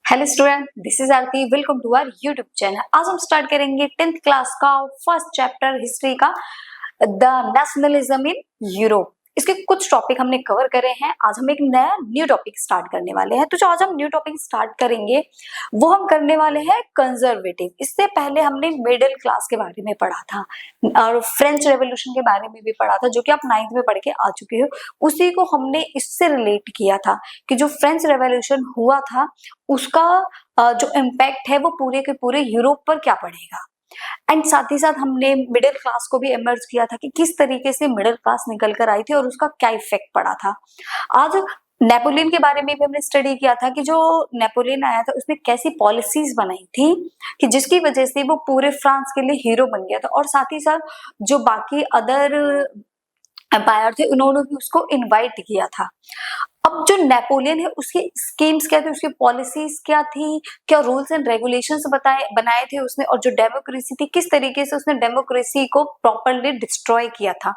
Hello student, this is Aarti. Welcome to our YouTube channel. आज हम start करेंगे 10th class का फर्स्ट चैप्टर हिस्ट्री का, द नेशनलिज्म इन यूरोप। इसके कुछ टॉपिक हमने कवर करे हैं। आज हम एक नया न्यू टॉपिक स्टार्ट करने वाले हैं। तो जो आज हम न्यू टॉपिक स्टार्ट करेंगे वो हम करने वाले हैं कंजर्वेटिव। इससे पहले हमने मिडिल क्लास के बारे में पढ़ा था और फ्रेंच रेवोल्यूशन के बारे में भी पढ़ा था, जो कि आप 9th में पढ़ के आ चुके हो। उसी को हमने इससे रिलेट किया था कि जो फ्रेंच रेवोल्यूशन हुआ था उसका जो इम्पैक्ट है वो पूरे के पूरे यूरोप पर क्या पड़ेगा। एंड साथ ही साथ हमने मिडिल क्लास को भी इमर्ज किया था कि किस तरीके से मिडिल क्लास निकल कर आई थी और उसका क्या इफेक्ट पड़ा था। आज नेपोलियन के बारे में भी हमने स्टडी किया था कि जो नेपोलियन आया था उसने कैसी पॉलिसीज बनाई थी कि जिसकी वजह से वो पूरे फ्रांस के लिए हीरो बन गया था। और साथ ही साथ जो बाकी अदर एम्पायर थे उन्होंने भी उसको इनवाइट किया था। अब जो नेपोलियन है उसकी स्कीम्स क्या थी, उसकी पॉलिसीज क्या थी, क्या रूल्स एंड रेगुलेशंस बनाए थे उसने, और जो डेमोक्रेसी थी किस तरीके से उसने डेमोक्रेसी को प्रॉपरली डिस्ट्रॉय किया था।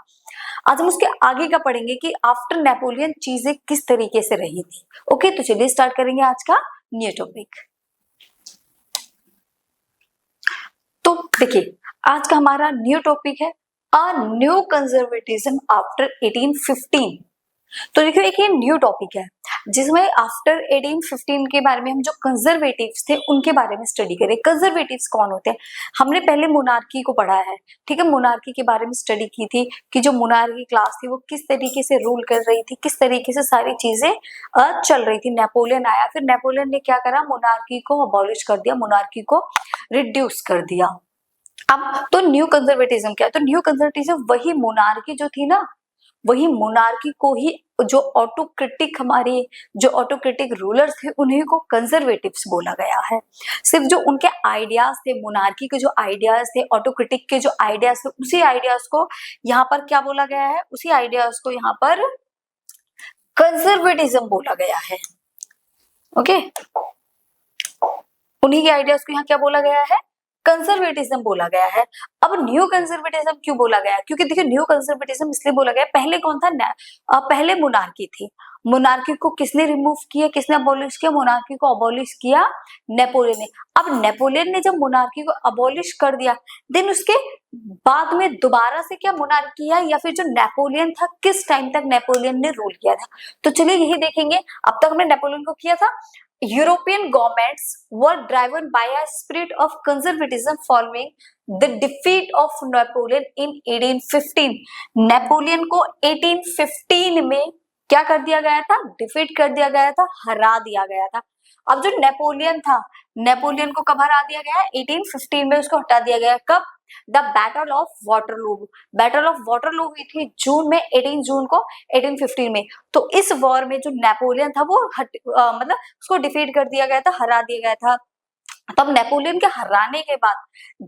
आज हम उसके आगे का पढ़ेंगे कि आफ्टर नेपोलियन चीजें किस तरीके से रही थी। ओके, तो चलिए स्टार्ट करेंगे आज का न्यू टॉपिक। तो देखिए, आज का हमारा न्यू टॉपिक है अ न्यू कंजर्वेटिज्म आफ्टर 1815। तो देखिए, एक ये न्यू टॉपिक है जिसमें आफ्टर 1815 के बारे में हम जो कंजर्वेटिव्स थे उनके बारे में स्टडी करें। कंजर्वेटिव्स कौन होते हैं? हमने पहले मोनार्की को पढ़ा है, ठीक है। मोनार्की के बारे में स्टडी की थी कि जो मोनार्की क्लास थी वो किस तरीके से रूल कर रही थी, किस तरीके से सारी चीजें चल रही थी। नेपोलियन आया, फिर नेपोलियन ने क्या करा, मोनार्की को अबॉलिश कर दिया, मोनार्की को रिड्यूस कर दिया। अब तो न्यू कंजर्वेटिज्म क्या है? तो न्यू कंजर्वेटिज्म वही मोनार्की जो थी ना, वही मोनार्की को ही जो ऑटोक्रेटिक हमारे जो ऑटोक्रेटिक रूलर्स थे उन्हीं को कंजर्वेटिव्स बोला गया है। सिर्फ जो उनके आइडियाज थे, मोनार्की के जो आइडियाज थे, ऑटोक्रेटिक के जो आइडियाज थे, उसी आइडियाज को यहाँ पर क्या बोला गया है, उसी आइडियाज को यहाँ पर कंजर्वेटिज्म बोला गया है। ओके, उन्हीं के आइडियाज को यहाँ क्या बोला गया है, कंजर्वेटिज्म बोला गया है। अब न्यू कंजर्वेटिज्म क्यों बोला गया? क्योंकि देखिए, न्यू कंजर्वेटिज्म इसलिए बोला गया, पहले कौन था, पहले मोनार्की थी। मोनार्की को किसने रिमूव किया, किसने अबॉलिश किया? मोनार्की को अबॉलिश किया नेपोलियन ने। अब नेपोलियन ने जब मोनार्की को अबॉलिश कर दिया, देन उसके बाद में दोबारा से क्या मोनार्की है, या फिर जो नेपोलियन था किस टाइम तक नेपोलियन ने रूल किया था। तो चलिए यही देखेंगे। अब तक हमने नेपोलियन को किया था। European governments were driven by a spirit of conservatism following the defeat of Napoleon in 1815. Napoleon को 1815 में क्या कर दिया गया था, डिफीट कर दिया गया था, हरा दिया गया था। अब जो नेपोलियन था, नेपोलियन को कब हरा दिया गया? 1815 में उसको हटा दिया गया। कब? The battle of Waterloo. Battle of Waterloo हुई थी जून में, 18 जून को 1815 में। तो इस वॉर में जो नेपोलियन था वो मतलब उसको डिफीट कर दिया गया था, हरा दिया गया था। तब नेपोलियन के हराने के बाद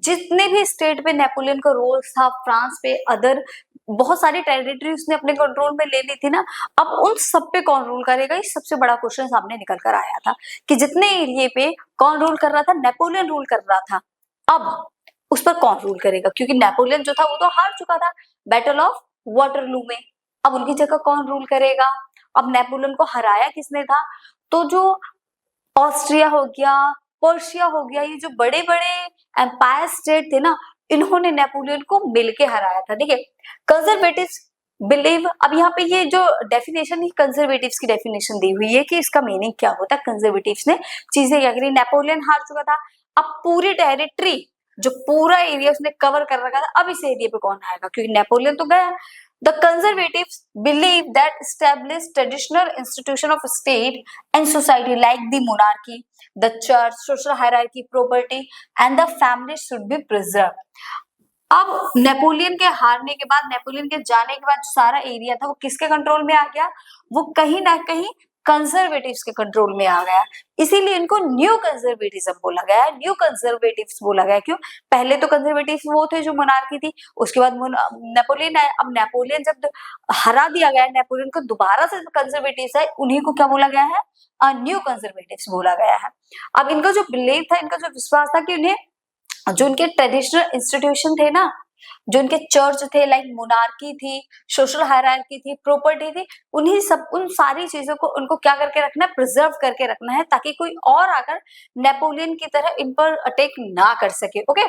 जितने भी स्टेट पे नेपोलियन का रोल था, फ्रांस पे, अदर बहुत सारी टेरिटरी उसने अपने कंट्रोल में ले ली थी ना। अब उन सब पे कौन रूल करेगा, ये सबसे बड़ा क्वेश्चन सामने निकल कर आया था कि जितने एरिया पे कौन रूल कर रहा था, नेपोलियन रूल कर रहा था। अब उस पर कौन रूल करेगा, क्योंकि नेपोलियन जो था वो तो हार चुका था बैटल ऑफ वाटरलू में। अब उनकी जगह कौन रूल करेगा? अब नेपोलियन को हराया किसने था? तो जो ऑस्ट्रिया हो गया, पर्शिया हो गया, ये जो बड़े बड़े एम्पायर स्टेट थे ना, इन्होंने नेपोलियन को मिलके हराया था। देखिए, कंजर्वेटिव्स बिलीव, अब यहाँ पे ये जो डेफिनेशन है कंजर्वेटिव्स की डेफिनेशन दी हुई है कि इसका मीनिंग क्या होता है। कंजर्वेटिव्स ने चीजें क्या करी, नेपोलियन हार चुका था, अब पूरी टेरिटरी जो पूरा एरिया उसने कवर कर रखा था, अब इस एरिया पे कौन आएगा, क्योंकि नेपोलियन तो गया। The conservatives believe that established traditional institution of state and society like the monarchy, the church, social hierarchy, property and the family should be preserved. अब नेपोलियन के हारने के बाद, नेपोलियन के जाने के बाद सारा एरिया था वो किसके कंट्रोल में आ गया? वो कहीं ना कहीं कंजर्वेटिव्स के कंट्रोल में आ गया। इसीलिए इनको न्यू कंजर्वेटिज्म बोला गया है, न्यू कंजर्वेटिव्स बोला गया। क्यों? पहले तो कंजर्वेटिव्स वो थे जो मोनार्की थी, उसके बाद नेपोलियन आया। अब नेपोलियन जब हरा दिया गया नेपोलियन को, दोबारा से कंजर्वेटिव्स आए, उन्हीं को क्या बोला गया है, न्यू कंजर्वेटिव्स बोला गया है। अब इनका जो बिलीव था, इनका जो विश्वास था कि उन्हें जो उनके ट्रेडिशनल इंस्टीट्यूशन थे ना, जो उनके चर्च थे, लाइक मोनार्की थी, सोशल हायरार्की थी, प्रॉपर्टी थी, उन सारी चीजों को उनको क्या करके रखना है, प्रिजर्व करके रखना है, ताकि कोई और आकर नेपोलियन की तरह इन पर अटैक ना कर सके। Okay,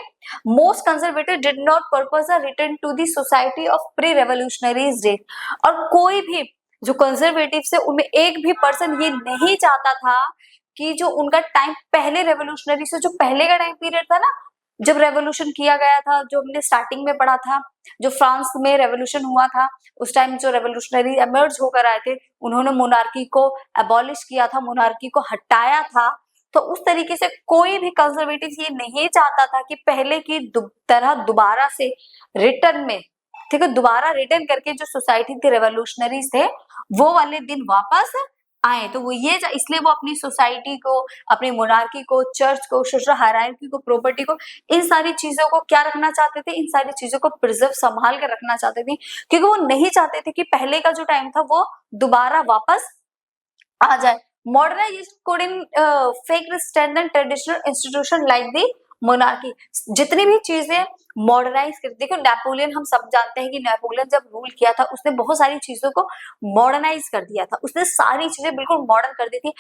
most conservative did not purpose a return to the society of pre revolutionaries day. और कोई भी जो कंजर्वेटिव है उनमें एक भी पर्सन ये नहीं चाहता था कि जो उनका टाइम पहले रेवोल्यूशनरी से, जो पहले का टाइम पीरियड था ना, जब रेवोल्यूशन किया गया था, जो हमने स्टार्टिंग में पढ़ा था, जो फ्रांस में रेवोल्यूशन हुआ था, उस टाइम जो रेवोल्यूशनरी एमर्ज होकर आए थे, उन्होंने मोनार्की को एबॉलिश किया था, मोनार्की को हटाया था। तो उस तरीके से कोई भी कंजर्वेटिव ये नहीं चाहता था कि पहले की तरह दोबारा से रिटर्न में, ठीक है, दोबारा रिटर्न करके जो सोसाइटी थी, रेवोल्यूशनरीज थे, वो वाले दिन वापस आए। तो वो ये इसलिए वो अपनी सोसाइटी को, अपनी मोनार्की को, चर्च को, सोशल हायरार्की को, प्रॉपर्टी को, इन सारी चीजों को क्या रखना चाहते थे, इन सारी चीजों को प्रिजर्व, संभाल कर रखना चाहते थे, क्योंकि वो नहीं चाहते थे कि पहले का जो टाइम था वो दोबारा वापस आ जाए। Modernisation could in fake strengthen traditional institution like the monarchy। जितनी भी चीजें मॉडर्नाइज कर, देखो नेपोलियन, हम सब जानते हैं कि नेपोलियन जब रूल किया था उसने बहुत सारी चीजों को मॉडर्नाइज कर दिया था, उसने सारी चीजें बिल्कुल मॉडर्न कर दी थी।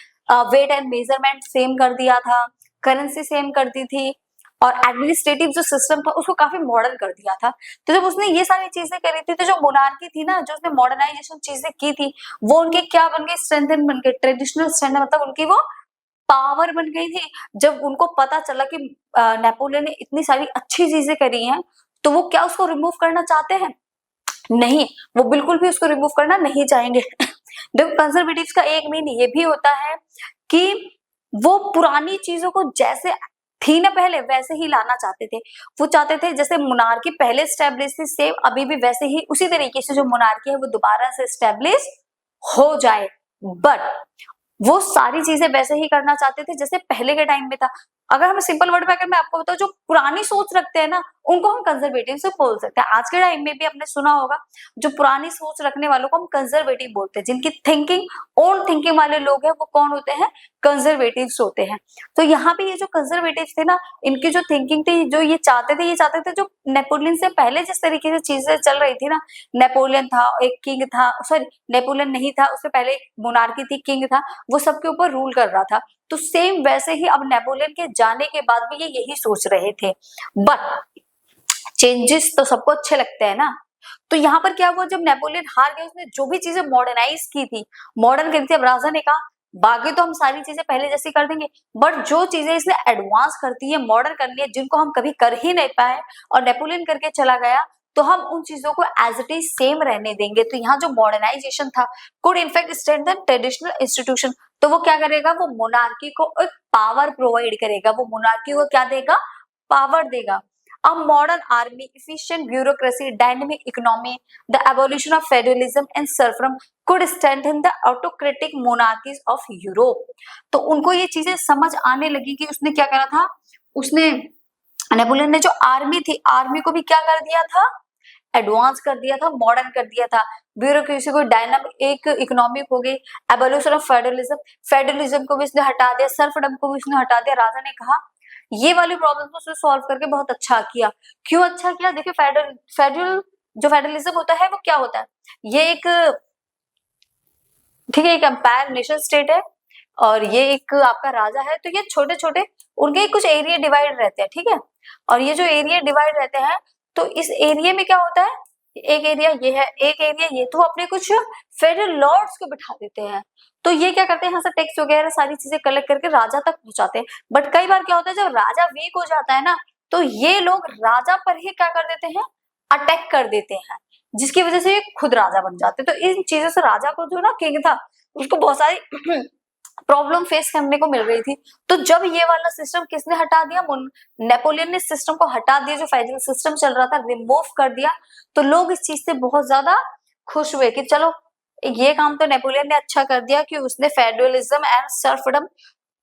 वेट एंड मेजरमेंट सेम कर दिया था, करेंसी सेम कर दी थी, और एडमिनिस्ट्रेटिव जो सिस्टम था उसको काफी मॉडर्न कर दिया था। तो जब उसने ये सारी चीजें करी थी, तो जो मोनार्की थी ना, जो उसने मॉडर्नाइजेशन चीजें की थी, वो उनके क्या बन गई, स्ट्रेंथन बन गए, ट्रेडिशनल स्ट्रेंथ, मतलब उनकी वो पावर बन गई थी। जब उनको पता चला कि नेपोलियन ने इतनी सारी अच्छी चीजें करी हैं, तो वो क्या उसको रिमूव करना चाहते हैं? नहीं, वो बिल्कुल भी उसको रिमूव करना नहीं चाहेंगे। देखो कंजर्वेटिव्स का एक मीन ये भी होता है कि वो पुरानी चीजों को जैसे थी ना पहले, वैसे ही लाना चाहते थे। वो चाहते थे जैसे मोनार्की पहले स्टेब्लिश थी, सेम अभी भी वैसे ही, उसी तरीके से जो मोनार्की है वो दोबारा से स्टेब्लिश हो जाए। बट वो सारी चीजें वैसे ही करना चाहते थे जैसे पहले के टाइम में था। अगर हम सिंपल वर्ड में, अगर मैं आपको बताऊं, जो पुरानी सोच रखते हैं ना, उनको हम कंजर्वेटिव से बोल सकते हैं। आज के टाइम में भी आपने सुना होगा, जो पुरानी सोच रखने वालों को हम कंजर्वेटिव बोलते हैं। जिनकी थिंकिंग, ओल्ड थिंकिंग वाले लोग हैं, वो कौन होते हैं? कंजर्वेटिव्स होते हैं। तो यहाँ पे ये जो कंजर्वेटिव्स थे ना, इनकी जो थिंकिंग थी, जो ये चाहते थे जो नेपोलियन से पहले जिस तरीके से चीजें चल रही थी ना, नेपोलियन था, एक किंग था, सॉरी नेपोलियन नहीं था, उससे पहले मोनार्की थी, किंग था, वो सबके ऊपर रूल कर रहा था। तो सेम वैसे ही अब नेपोलियन के जाने के बाद भी ये यही सोच रहे थे। बट चेंजेस तो सबको अच्छे लगते हैं ना। तो यहाँ पर क्या हुआ, जब नेपोलियन हार गया, उसने जो भी चीजें मॉडर्नाइज की थी, मॉडर्न करी थी, अब राजा ने कहा बाकी तो हम सारी चीजें पहले जैसी कर देंगे, बट जो चीजें इसने एडवांस करती है, मॉडर्न कर लिया, जिनको हम कभी कर ही नहीं पाए और नेपोलियन करके चला गया, तो हम उन चीजों को एज इट इज सेम रहने देंगे। तो यहाँ जो मॉडर्नाइजेशन था, could in fact strengthen traditional institution. तो वो क्या करेगा, वो मोनार्की को एक पावर प्रोवाइड करेगा, वो मोनार्की को क्या देगा, पावर देगा। A modern army, efficient bureaucracy, dynamic economy, the abolition of feudalism and serfdom could strengthen the autocratic monarchies of Europe। तो उनको ये चीजें समझ आने लगी कि उसने क्या करा था, उसने, नेपोलियन ने जो आर्मी थी, आर्मी को भी क्या कर दिया था, एडवांस कर दिया था, मॉडर्न कर दिया था। ब्यूरोक्रेसी को डायनामिक, एक इकोनॉमिक हो गई, एबोल्यूशन ऑफ फेडरलिज्म, फेडरलिज्म को भी उसने हटा दिया, सर्फडम को भी उसने हटा दिया। राजा ने कहा ये वाली प्रॉब्लम को उसने सॉल्व करके बहुत अच्छा किया। क्यों अच्छा किया? देखिए फेडरल जो फेडरलिज्म होता है वो क्या होता है, ये एक, ठीक है, एक एम्पायर नेशन स्टेट है, और ये एक आपका राजा है। तो ये छोटे छोटे उनके कुछ एरिया डिवाइड रहते हैं, ठीक है, और ये जो एरिया डिवाइड रहते हैं, तो इस एरिया में क्या होता है, एक एरिया ये है, एक एरिया ये, तो अपने कुछ फेडरल लॉर्ड्स को बिठा देते हैं। तो ये क्या करते हैं, यहाँ से टैक्स वगैरह सारी चीजें कलेक्ट करके राजा तक पहुंचाते हैं। बट कई बार क्या होता है, जब राजा वीक हो जाता है ना, तो ये लोग राजा पर ही क्या कर देते हैं, अटैक कर देते हैं, जिसकी वजह से ये खुद राजा बन जाते हैं। तो इन चीजों से राजा को, जो ना किंग था, उसको बहुत सारी प्रॉब्लम फेस करने को मिल रही थी। तो जब ये वाला सिस्टम किसने हटा दिया, नेपोलियन ने सिस्टम को हटा दिया, जो फेडरल सिस्टम चल रहा था, रिमूव कर दिया। तो लोग इस चीज से बहुत ज्यादा खुश हुए कि चलो ये काम तो नेपोलियन ने अच्छा कर दिया कि उसने फेडरलिज्म एंड सर्फडम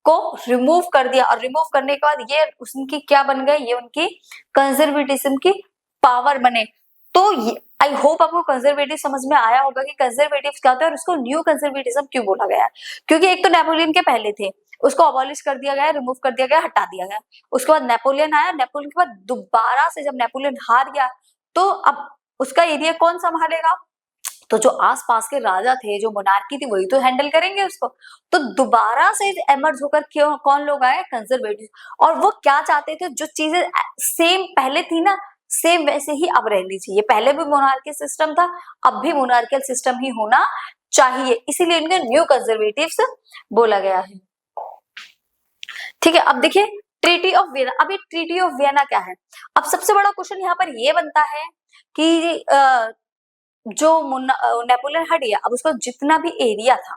को रिमूव कर दिया। और रिमूव करने के बाद ये उनकी क्या बन गए, ये उनकी कंजर्वेटिज्म की पावर बने। तो आई होप आपको कंजर्वेटिव समझ में आया होगा कि कंजर्वेटिव क्या होता है और उसको न्यू कंजर्वेटिज्म क्यों बोला गया है। क्योंकि एक तो नेपोलियन के पहले थे, उसको अबॉलिश कर दिया गया, रिमूव कर दिया गया, हटा दिया गया। उसके बाद नेपोलियन आया, नेपोलियन के बाद दोबारा से जब नेपोलियन हार गया, तो अब उसका एरिया कौन संभालेगा? तो जो आसपास के राजा थे, जो मोनार्की थी, वही तो हैंडल करेंगे उसको। तो दोबारा से एमर्ज होकर क्यों कौन लोग आए? कंजर्वेटिव। और वो क्या चाहते थे? जो चीजें सेम पहले थी ना, सेम वैसे ही अब रहनी चाहिए। पहले भी मोनार्की सिस्टम था, अब भी मोनार्कियल सिस्टम ही होना चाहिए, इसीलिए इनको न्यू कंजर्वेटिव्स बोला गया है। ठीक है, अब देखिए ट्रीटी ऑफ वियना। अब ये ट्रीटी ऑफ वियना क्या है? अब सबसे बड़ा क्वेश्चन यहाँ पर ये बनता है कि जो नेपोलियन हट गया, अब उसका जितना भी एरिया था,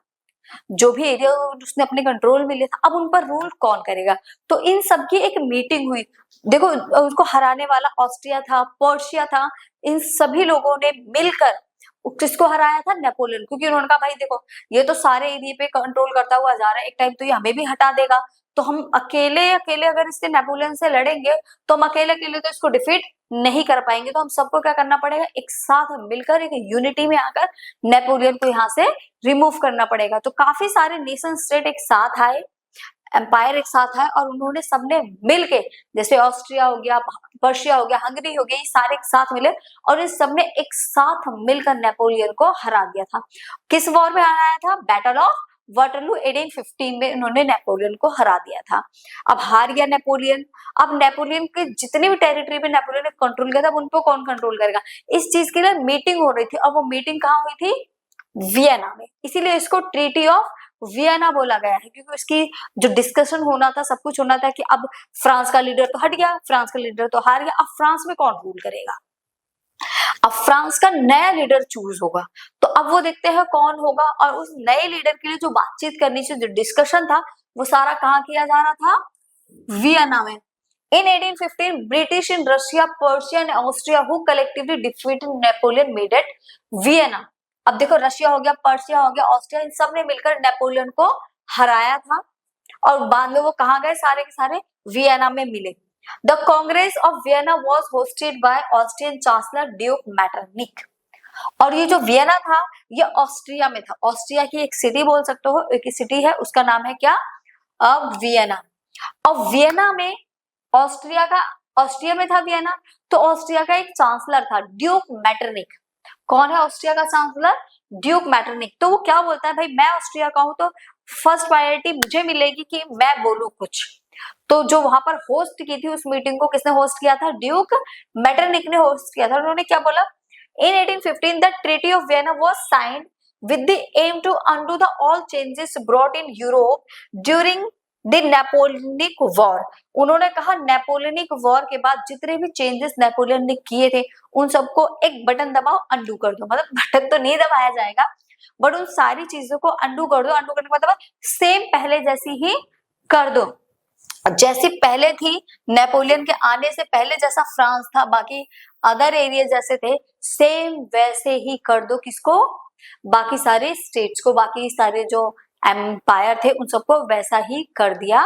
जो भी एरिया उसने अपने कंट्रोल में लिया था, अब उन पर रूल कौन करेगा? तो इन सब की एक मीटिंग हुई। देखो उसको हराने वाला ऑस्ट्रिया था, पर्शिया था, इन सभी लोगों ने मिलकर किसको हराया था? नेपोलियन। क्योंकि उन्होंने कहा भाई देखो ये तो सारे एरिया पे कंट्रोल करता हुआ जा रहा है, एक टाइम तो ये हमें भी हटा देगा, तो हम अकेले अकेले अगर इससे नेपोलियन से लड़ेंगे तो हम अकेले अकेले तो इसको डिफीट नहीं कर पाएंगे। तो हम सबको क्या करना पड़ेगा? एक साथ मिलकर एक यूनिटी में आकर नेपोलियन को यहाँ से रिमूव करना पड़ेगा। तो काफी सारे नेशन स्टेट एक साथ आए, एम्पायर एक साथ आए, और उन्होंने सबने मिलके, जैसे ऑस्ट्रिया हो गया, पर्शिया हो गया, हंगरी हो गया, ये सारे एक साथ मिले और इस सबने एक साथ मिलकर नेपोलियन को हरा दिया था। किस वॉर में हराया था? बैटल ऑफ वाटरलू 1815 में उन्होंने नेपोलियन को हरा दिया था। अब हार गया नेपोलियन। अब नेपोलियन के जितनी भी टेरिटरी पे नेपोलियन ने कंट्रोल किया था, उन पर कौन कंट्रोल करेगा? इस चीज के लिए मीटिंग हो रही थी, और वो मीटिंग कहाँ हुई थी? वियना में। इसीलिए इसको ट्रीटी ऑफ वियना बोला गया है, क्योंकि उसकी जो डिस्कशन होना था, सब कुछ होना था कि अब फ्रांस का लीडर तो हट गया, फ्रांस का लीडर तो हार गया, अब फ्रांस में कौन रूल करेगा? अब फ्रांस का नया लीडर चूज होगा। तो अब वो देखते हैं कौन होगा, और उस नए लीडर के लिए जो बातचीत करनी चाहिए, जो डिस्कशन था, वो सारा कहाँ किया जा रहा था? वियना में। In 1815, British in Russia, Persia and Austria who collectively defeated Napoleon made at Vienna. अब देखो रशिया हो गया, पर्शिया हो गया, ऑस्ट्रिया, इन सब ने मिलकर नेपोलियन को हराया था, और बाद में वो कहाँ गए? सारे के सारे वियना में मिले। The Congress of Vienna was hosted by Austrian chancellor Duke Metternich. और ये जो वियना था, ये ऑस्ट्रिया में था। ऑस्ट्रिया की एक सिटी बोल सकते हो, एक सिटी है, उसका नाम है क्या? वियना। और वियना में ऑस्ट्रिया में था वियना, तो ऑस्ट्रिया का एक चांसलर था ड्यूक मैटरनिक। कौन है ऑस्ट्रिया का चांसलर? Duke Metternich. तो वो क्या बोलता है? भाई मैं ऑस्ट्रिया का हूं, तो फर्स्ट प्रायोरिटी मुझे मिलेगी कि मैं बोलूं कुछ। तो जो वहां पर होस्ट की थी उस मीटिंग को, किसने होस्ट किया था? ड्यूक मैटरनिक ने होस्ट किया था। उन्होंने क्या बोला? इन 1815 the treaty of Vienna was signed with the aim to undo the all changes brought in Europe during the Napoleonic War। उन्होंने कहा नेपोलियनिक वॉर के बाद जितने भी चेंजेस नेपोलियन ने किए थे, उन सबको एक बटन दबाओ, अंडू कर दो। मतलब बटन तो नहीं दबाया जाएगा, बट उन सारी चीजों को अंडू कर दो। अंडू करने का मतलब सेम पहले जैसी ही कर दो, जैसी पहले थी। नेपोलियन के आने से पहले जैसा फ्रांस था, बाकी अदर एरिया जैसे थे, सेम वैसे ही कर दो। किसको? बाकी सारे स्टेट्स को, बाकी सारे जो एम्पायर थे उन सबको वैसा ही कर दिया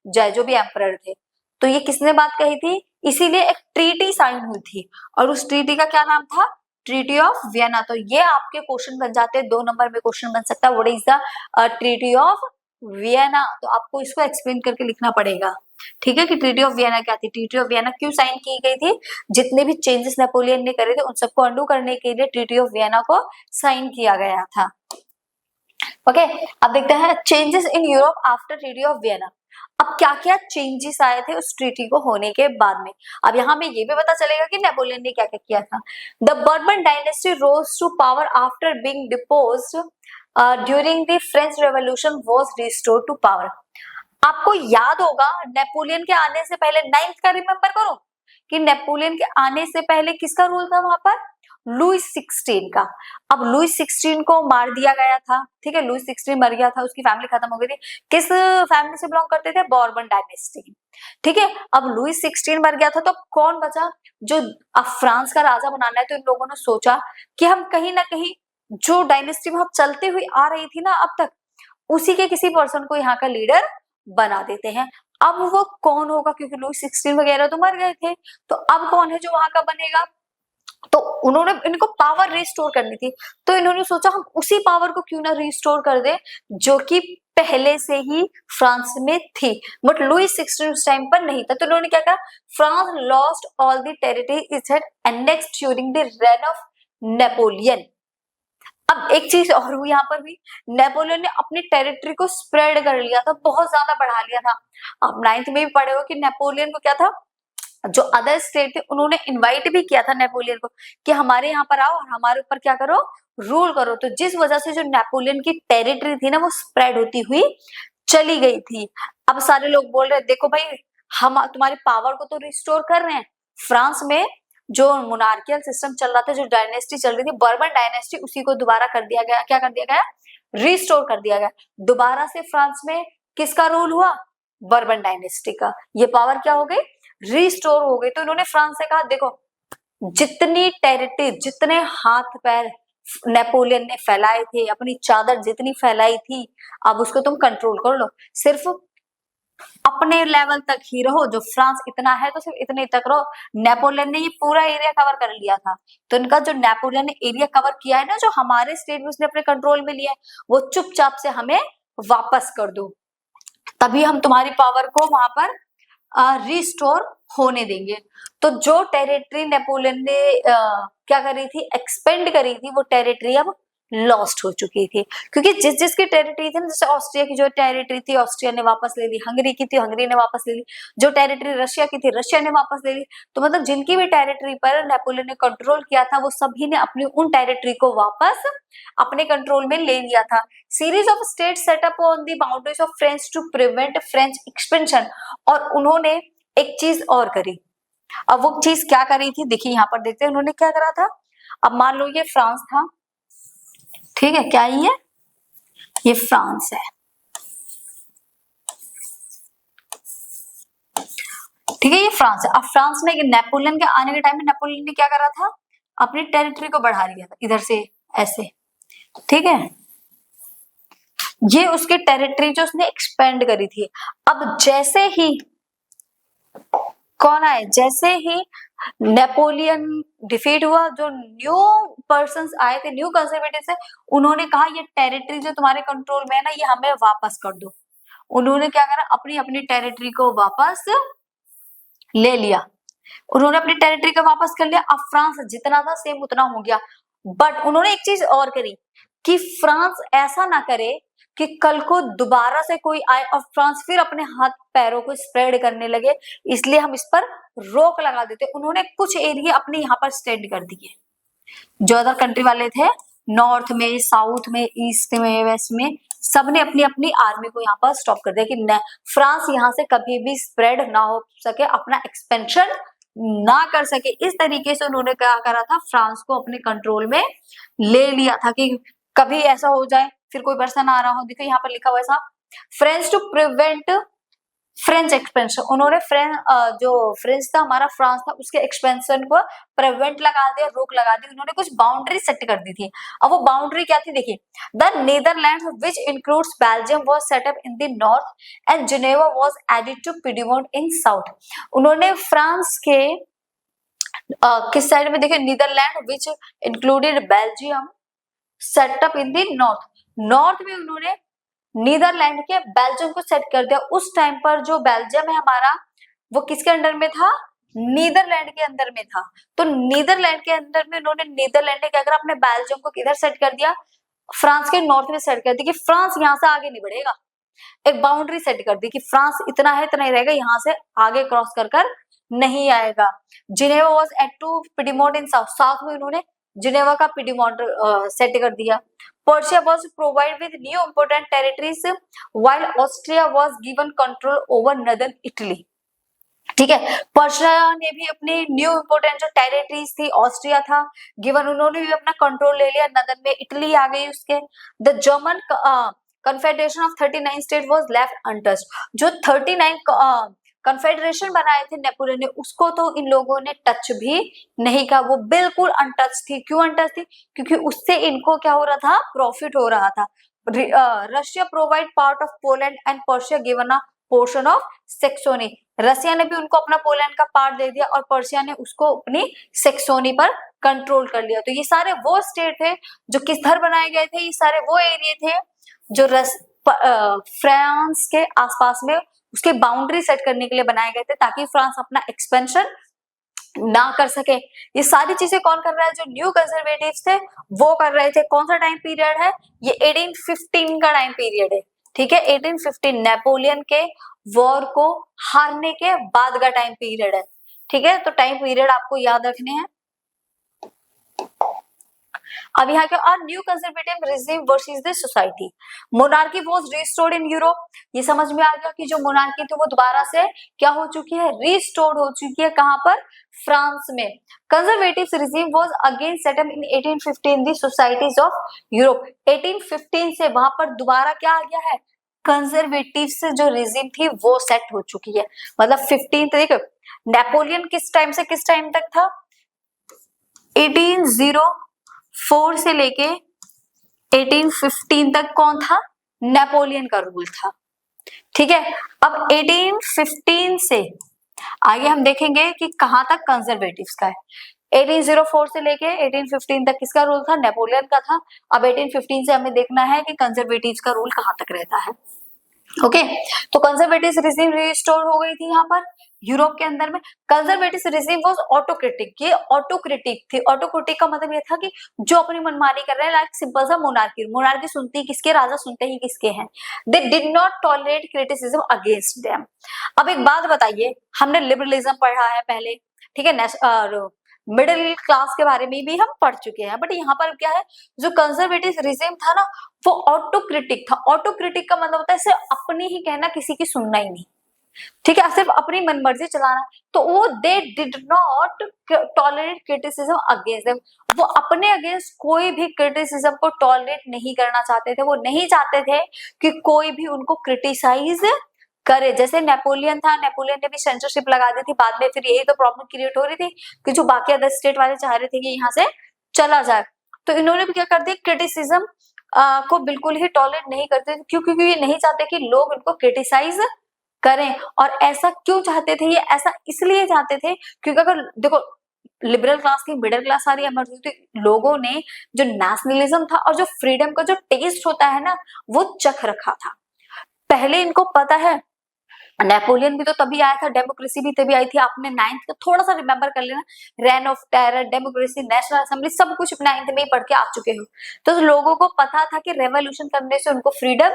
जाए, जो भी एम्परर थे। तो ये किसने बात कही थी? इसीलिए एक ट्रीटी साइन हुई थी, और उस ट्रीटी का क्या नाम था? Treaty of Vienna. तो ये आपके क्वेश्चन बन जाते हैं, 2 नंबर में क्वेश्चन बन सकता है, what is the treaty of Vienna. तो आपको इसको एक्सप्लेन करके लिखना पड़ेगा, ठीक है, कि ट्रीटी ऑफ वियना क्या थी, ट्रीटी ऑफ वियना क्यों साइन की गई थी, जितने भी चेंजेस नेपोलियन ने करे थे उन सबको अंडू करने के लिए ट्रीटी ऑफ वियना को साइन किया गया था। ओके, अब देखते हैं changes in Europe after treaty of Vienna. अब क्या क्या चेंजेस आए थे उस ट्रीटी को होने के बाद में। अब यहाँ में ये भी पता चलेगा कि नेपोलियन ने क्या क्या किया था। The Bourbon dynasty rose to power after being deposed during the French revolution was restored to power. आपको याद होगा नेपोलियन के आने से पहले, 9th का रिमेंबर करो कि नेपोलियन के आने से पहले किसका रूल था वहां पर? लुई 16 का। अब लुई 16 को मार दिया गया था, ठीक है, लुई 16 मर गया था, उसकी फैमिली खत्म हो गई थी। किस फैमिली से बिलोंग करते थे? बॉर्बन डायनेस्टी, ठीक है। अब लुई 16 मर गया था, तो कौन बचा? जो अब फ्रांस का राजा बनाना है, तो इन लोगों ने सोचा कि हम कहीं ना कहीं जो डायनेस्टी में हम चलती हुई आ रही थी ना अब तक, उसी के किसी पर्सन को यहाँ का लीडर बना देते हैं। अब वो कौन होगा? क्योंकि लुई 16 वगैरह तो मर गए थे, तो अब कौन है जो वहां का बनेगा? तो उन्होंने, इनको पावर रिस्टोर करनी थी, तो इन्होंने सोचा हम उसी पावर को क्यों ना रिस्टोर कर दे जो कि पहले से ही फ्रांस में थी, बट लुई 16 उस टाइम पर नहीं था। तो उन्होंने क्या कहा, France lost all the territory it had annexed during the rain of Napoleon. अब एक चीज और हुई यहाँ पर भी, नेपोलियन ने अपनी टेरिटरी को स्प्रेड कर लिया था, बहुत ज्यादा बढ़ा लिया था। आप 9th में भी पढ़े हो कि नेपोलियन को क्या था, जो अदर स्टेट थे उन्होंने इनवाइट भी किया था नेपोलियन को कि हमारे यहाँ पर आओ और हमारे ऊपर क्या करो, रूल करो। तो जिस वजह से जो नेपोलियन की टेरिटरी थी ना वो स्प्रेड होती हुई चली गई थी। अब सारे लोग बोल रहे हैं देखो भाई हम तुम्हारी पावर को तो रिस्टोर कर रहे हैं। फ्रांस में जो मोनार्कियल सिस्टम चल रहा था, जो डायनेस्टी चल रही थी बर्बन डायनेस्टी, उसी को दोबारा कर दिया गया, क्या कर दिया गया, रिस्टोर कर दिया गया। दोबारा से फ्रांस में किसका रूल हुआ, बर्बन डायनेस्टी का। ये पावर क्या हो गई, रिस्टोर हो गई। तो इन्होंने फ्रांस से कहा देखो जितनी टेरिटरी, जितने हाथ पैर नेपोलियन ने फैलाए थे, अपनी चादर जितनी फैलाई थी, अब उसको तुम कंट्रोल कर लो, सिर्फ अपने लेवल तक ही रहो। जो फ्रांस इतना है तो सिर्फ इतने तक रहो। नेपोलियन ने ये पूरा एरिया कवर कर लिया था, तो इनका जो नेपोलियन ने एरिया कवर किया है ना, जो हमारे स्टेट में उसने अपने कंट्रोल में लिया है, वो चुपचाप से हमें वापस कर दो, तभी हम तुम्हारी पावर को वहां पर रिस्टोर होने देंगे। तो जो टेरिटरी नेपोलियन ने क्या करी थी, एक्सपेंड करी थी, वो टेरिटरी अब लॉस्ट हो चुकी थी। क्योंकि जिस जिसकी टेरिटरी थी ना, जैसे ऑस्ट्रिया की जो टेरिटरी थी ऑस्ट्रिया ने वापस ले ली, हंगरी की थी हंगरी ने वापस ले ली, जो टेरिटरी रशिया की थी रशिया ने वापस ले ली। तो मतलब जिनकी भी टेरिटरी पर नेपोलियन ने कंट्रोल किया था, वो सभी ने अपनी उन टेरिटरी को वापस अपने कंट्रोल में ले लिया था। Series of state set up on the boundaries of France to prevent French expansion. और उन्होंने एक चीज और करी। अब वो चीज क्या करी थी, देखिए यहाँ पर देखते हैं उन्होंने क्या करा था। अब मान लो ये फ्रांस था, ठीक है, क्या ये फ्रांस है, ठीक है, ये फ्रांस है। अब फ्रांस में नेपोलियन के आने के टाइम में नेपोलियन ने क्या करा था, अपनी टेरिटरी को बढ़ा लिया था इधर से ऐसे, ठीक है, ये उसकी टेरिटरी जो उसने एक्सपेंड करी थी। अब जैसे ही कौन आए, जैसे ही नेपोलियन डिफीट हुआ, जो न्यू पर्सन्स आए थे, न्यू कंजर्वेटिव से, उन्होंने कहा ये टेरिटरी जो तुम्हारे कंट्रोल में है ना, ये हमें वापस कर दो। उन्होंने क्या करा, अपनी अपनी टेरिटरी को वापस ले लिया। उन्होंने अपनी टेरिटरी को वापस कर लिया। अब फ्रांस जितना था सेम उतना हो गया, बट उन्होंने एक चीज और करी कि फ्रांस ऐसा ना करे कि कल को दोबारा से कोई आए और फ्रांस फिर अपने हाथ पैरों को स्प्रेड करने लगे, इसलिए हम इस पर रोक लगा देते। उन्होंने कुछ एरिया अपने यहाँ पर स्टेंड कर दिए। जो अदर कंट्री वाले थे, नॉर्थ में, साउथ में, ईस्ट में, वेस्ट में, सबने अपनी अपनी आर्मी को यहाँ पर स्टॉप कर दिया कि फ्रांस यहाँ से कभी भी स्प्रेड ना हो सके, अपना एक्सपेंशन ना कर सके। इस तरीके से उन्होंने क्या करा था, फ्रांस को अपने कंट्रोल में ले लिया था कि कभी ऐसा हो जाए फिर कोई पर्सन आ रहा हो। देखो यहाँ पर लिखा हुआ है French to prevent French expansion. उन्होंने जो फ्रेंच था हमारा, फ्रांस था, उसके एक्सपेंशन को प्रिवेंट लगा दिया, रोक लगा दी। उन्होंने कुछ बाउंड्री सेट कर दी थी। अब वो बाउंड्री क्या थी, देखिए, the Netherlands which includes Belgium was set up in the north and Geneva was added to Piedmont in south. उन्होंने फ्रांस के किस साइड में, देखिए, Netherland which included Belgium set up in the north. North में उन्होंने Netherlands के Belgium को set कर दिया। उस टाइम पर जो बेल्जियम है हमारा, वो किसके अंडर में था, नीदरलैंड के अंदर में था। तो नीदरलैंड के अंदर में उन्होंने, नीदरलैंड ने क्या करा, अपने बेल्जियम को किधर सेट कर दिया, फ्रांस के नॉर्थ में सेट कर दिया कि फ्रांस यहाँ से आगे नहीं बढ़ेगा। एक बाउंड्री सेट कर दी कि फ्रांस इतना है, इतना ही रहेगा, यहाँ से आगे क्रॉस कर नहीं आएगा। Geneva was at to Piedmont in south. South में उन्होंने जिनेवा का पिडमोंट सेट कर दिया। Prussia was provided with new important territories while Austria was given control over northern Italy। ठीक है, पर्शिया ने भी अपनी न्यू इंपोर्टेंट जो टेरिटरीज थी, ऑस्ट्रिया था गिवन, उन्होंने भी अपना कंट्रोल ले लिया। नदन में इटली आ गई उसके। The German confederation of 39 state was left untouched. जो 39 कन्फेडरेशन बनाए थे नेपोलियन ने, उसको तो इन लोगों ने टच भी नहीं किया, वो बिल्कुल अनटच थी। क्यों अनटच थी, क्योंकि उससे इनको क्या हो रहा था, प्रॉफिट हो रहा था। Russia provide part of Poland and Persia given a portion of Saxony. Russia ने भी उनको अपना पोलैंड का पार्ट दे दिया और पर्शिया ने उसको अपनी सेक्सोनी पर कंट्रोल कर लिया। तो ये सारे वो स्टेट थे जो किस तरह बनाए गए थे, ये सारे वो एरिया थे जो फ्रांस के आसपास में उसके बाउंड्री सेट करने के लिए बनाए गए थे, ताकि फ्रांस अपना एक्सपेंशन ना कर सके। ये सारी चीजें कौन कर रहा है? जो न्यू कंजर्वेटिव्स थे वो कर रहे थे। कौन सा टाइम पीरियड है? ये 1815 का टाइम पीरियड है, ठीक है। 1815 नेपोलियन के वॉर को हारने के बाद का टाइम पीरियड है, ठीक है। तो टाइम पीरियड आपको याद रखने हैं। अब यहाँ के और new conservative regime versus the society, monarchy was restored in Europe. ये समझ में आ गया कि जो मोनार्की थी वो दोबारा से क्या हो चुकी है? रिस्टोर्ड हो चुकी है। कहां पर? फ्रांस में। Conservative regime was again set up in 1815 the societies of Europe. 1815 से वहां पर दोबारा क्या आ गया है? कंजर्वेटिव से जो रिजीम थी वो सेट हो चुकी है। मतलब 15 देखो, नेपोलियन किस टाइम से किस टाइम तक था? 1804 से लेके 1815 तक कौन था? नेपोलियन का रूल था, ठीक है। अब 1815 से आगे हम देखेंगे कि कहां तक कंजर्वेटिव्स का है। 1804 से लेके 1815 तक किसका रूल था? नेपोलियन का था। अब 1815 से हमें देखना है कि कंजर्वेटिव्स का रूल कहां तक रहता है। ओके, तो कंजर्वेटिव रिजीम रिस्टोर हो गई थी यहाँ पर यूरोप के अंदर में। Conservative regime was autocratic. ये ऑटोक्रेटिक थी। ऑटोक्रेटिक का मतलब ये था कि जो अपनी मनमानी कर रहे हैं, लाइक सिंपल सा मोनार्की। मोनार्की सुनती किसके? राजा सुनते ही किसके हैं। They did not tolerate criticism against them. अब एक बात बताइए, हमने लिबरलिज्म पढ़ा है पहले, ठीक है, मिडिल क्लास के बारे में भी हम पढ़ चुके हैं, बट यहाँ पर क्या है, जो कंजर्वेटिव रिजीम था ना वो ऑटोक्रिटिक था। ऑटोक्रिटिक का मतलब होता है सिर्फ अपनी ही कहना, किसी की सुनना ही नहीं, ठीक है, सिर्फ अपनी मनमर्जी चलाना। तो वो they did not tolerate criticism against them. वो अपने अगेंस्ट कोई भी क्रिटिसिज्म को टॉलरेट नहीं करना चाहते थे। वो नहीं चाहते थे कि कोई भी उनको क्रिटिसाइज करे। जैसे नेपोलियन था, नेपोलियन ने भी सेंसरशिप लगा दी थी बाद में। फिर यही तो प्रॉब्लम क्रिएट हो रही थी कि जो बाकी अदर स्टेट वाले चाह रहे थे कि यहाँ से चला जाए, तो इन्होंने भी क्या कर दिया, क्रिटिसिज्म को बिल्कुल ही टॉलरेट नहीं करते, क्योंकि ये नहीं चाहते कि लोग उनको क्रिटिसाइज करें। और ऐसा क्यों चाहते थे? ये ऐसा इसलिए चाहते थे क्योंकि अगर देखो लिबरल क्लास की मिडिल क्लास सारी एमर्ज हुई थी, लोगों ने जो नेशनलिज्म था और जो फ्रीडम का जो टेस्ट होता है ना वो चख रखा था। पहले इनको पता है, नेपोलियन भी तो तभी आया था, डेमोक्रेसी भी तभी आई थी। आपने 9th का थोड़ा सा रिमेम्बर कर लेना, rain of terror, democracy, national assembly, सब कुछ 9th में ही पढ़ के आ चुके हो। तो लोगों को पता था कि रेवोल्यूशन करने से उनको फ्रीडम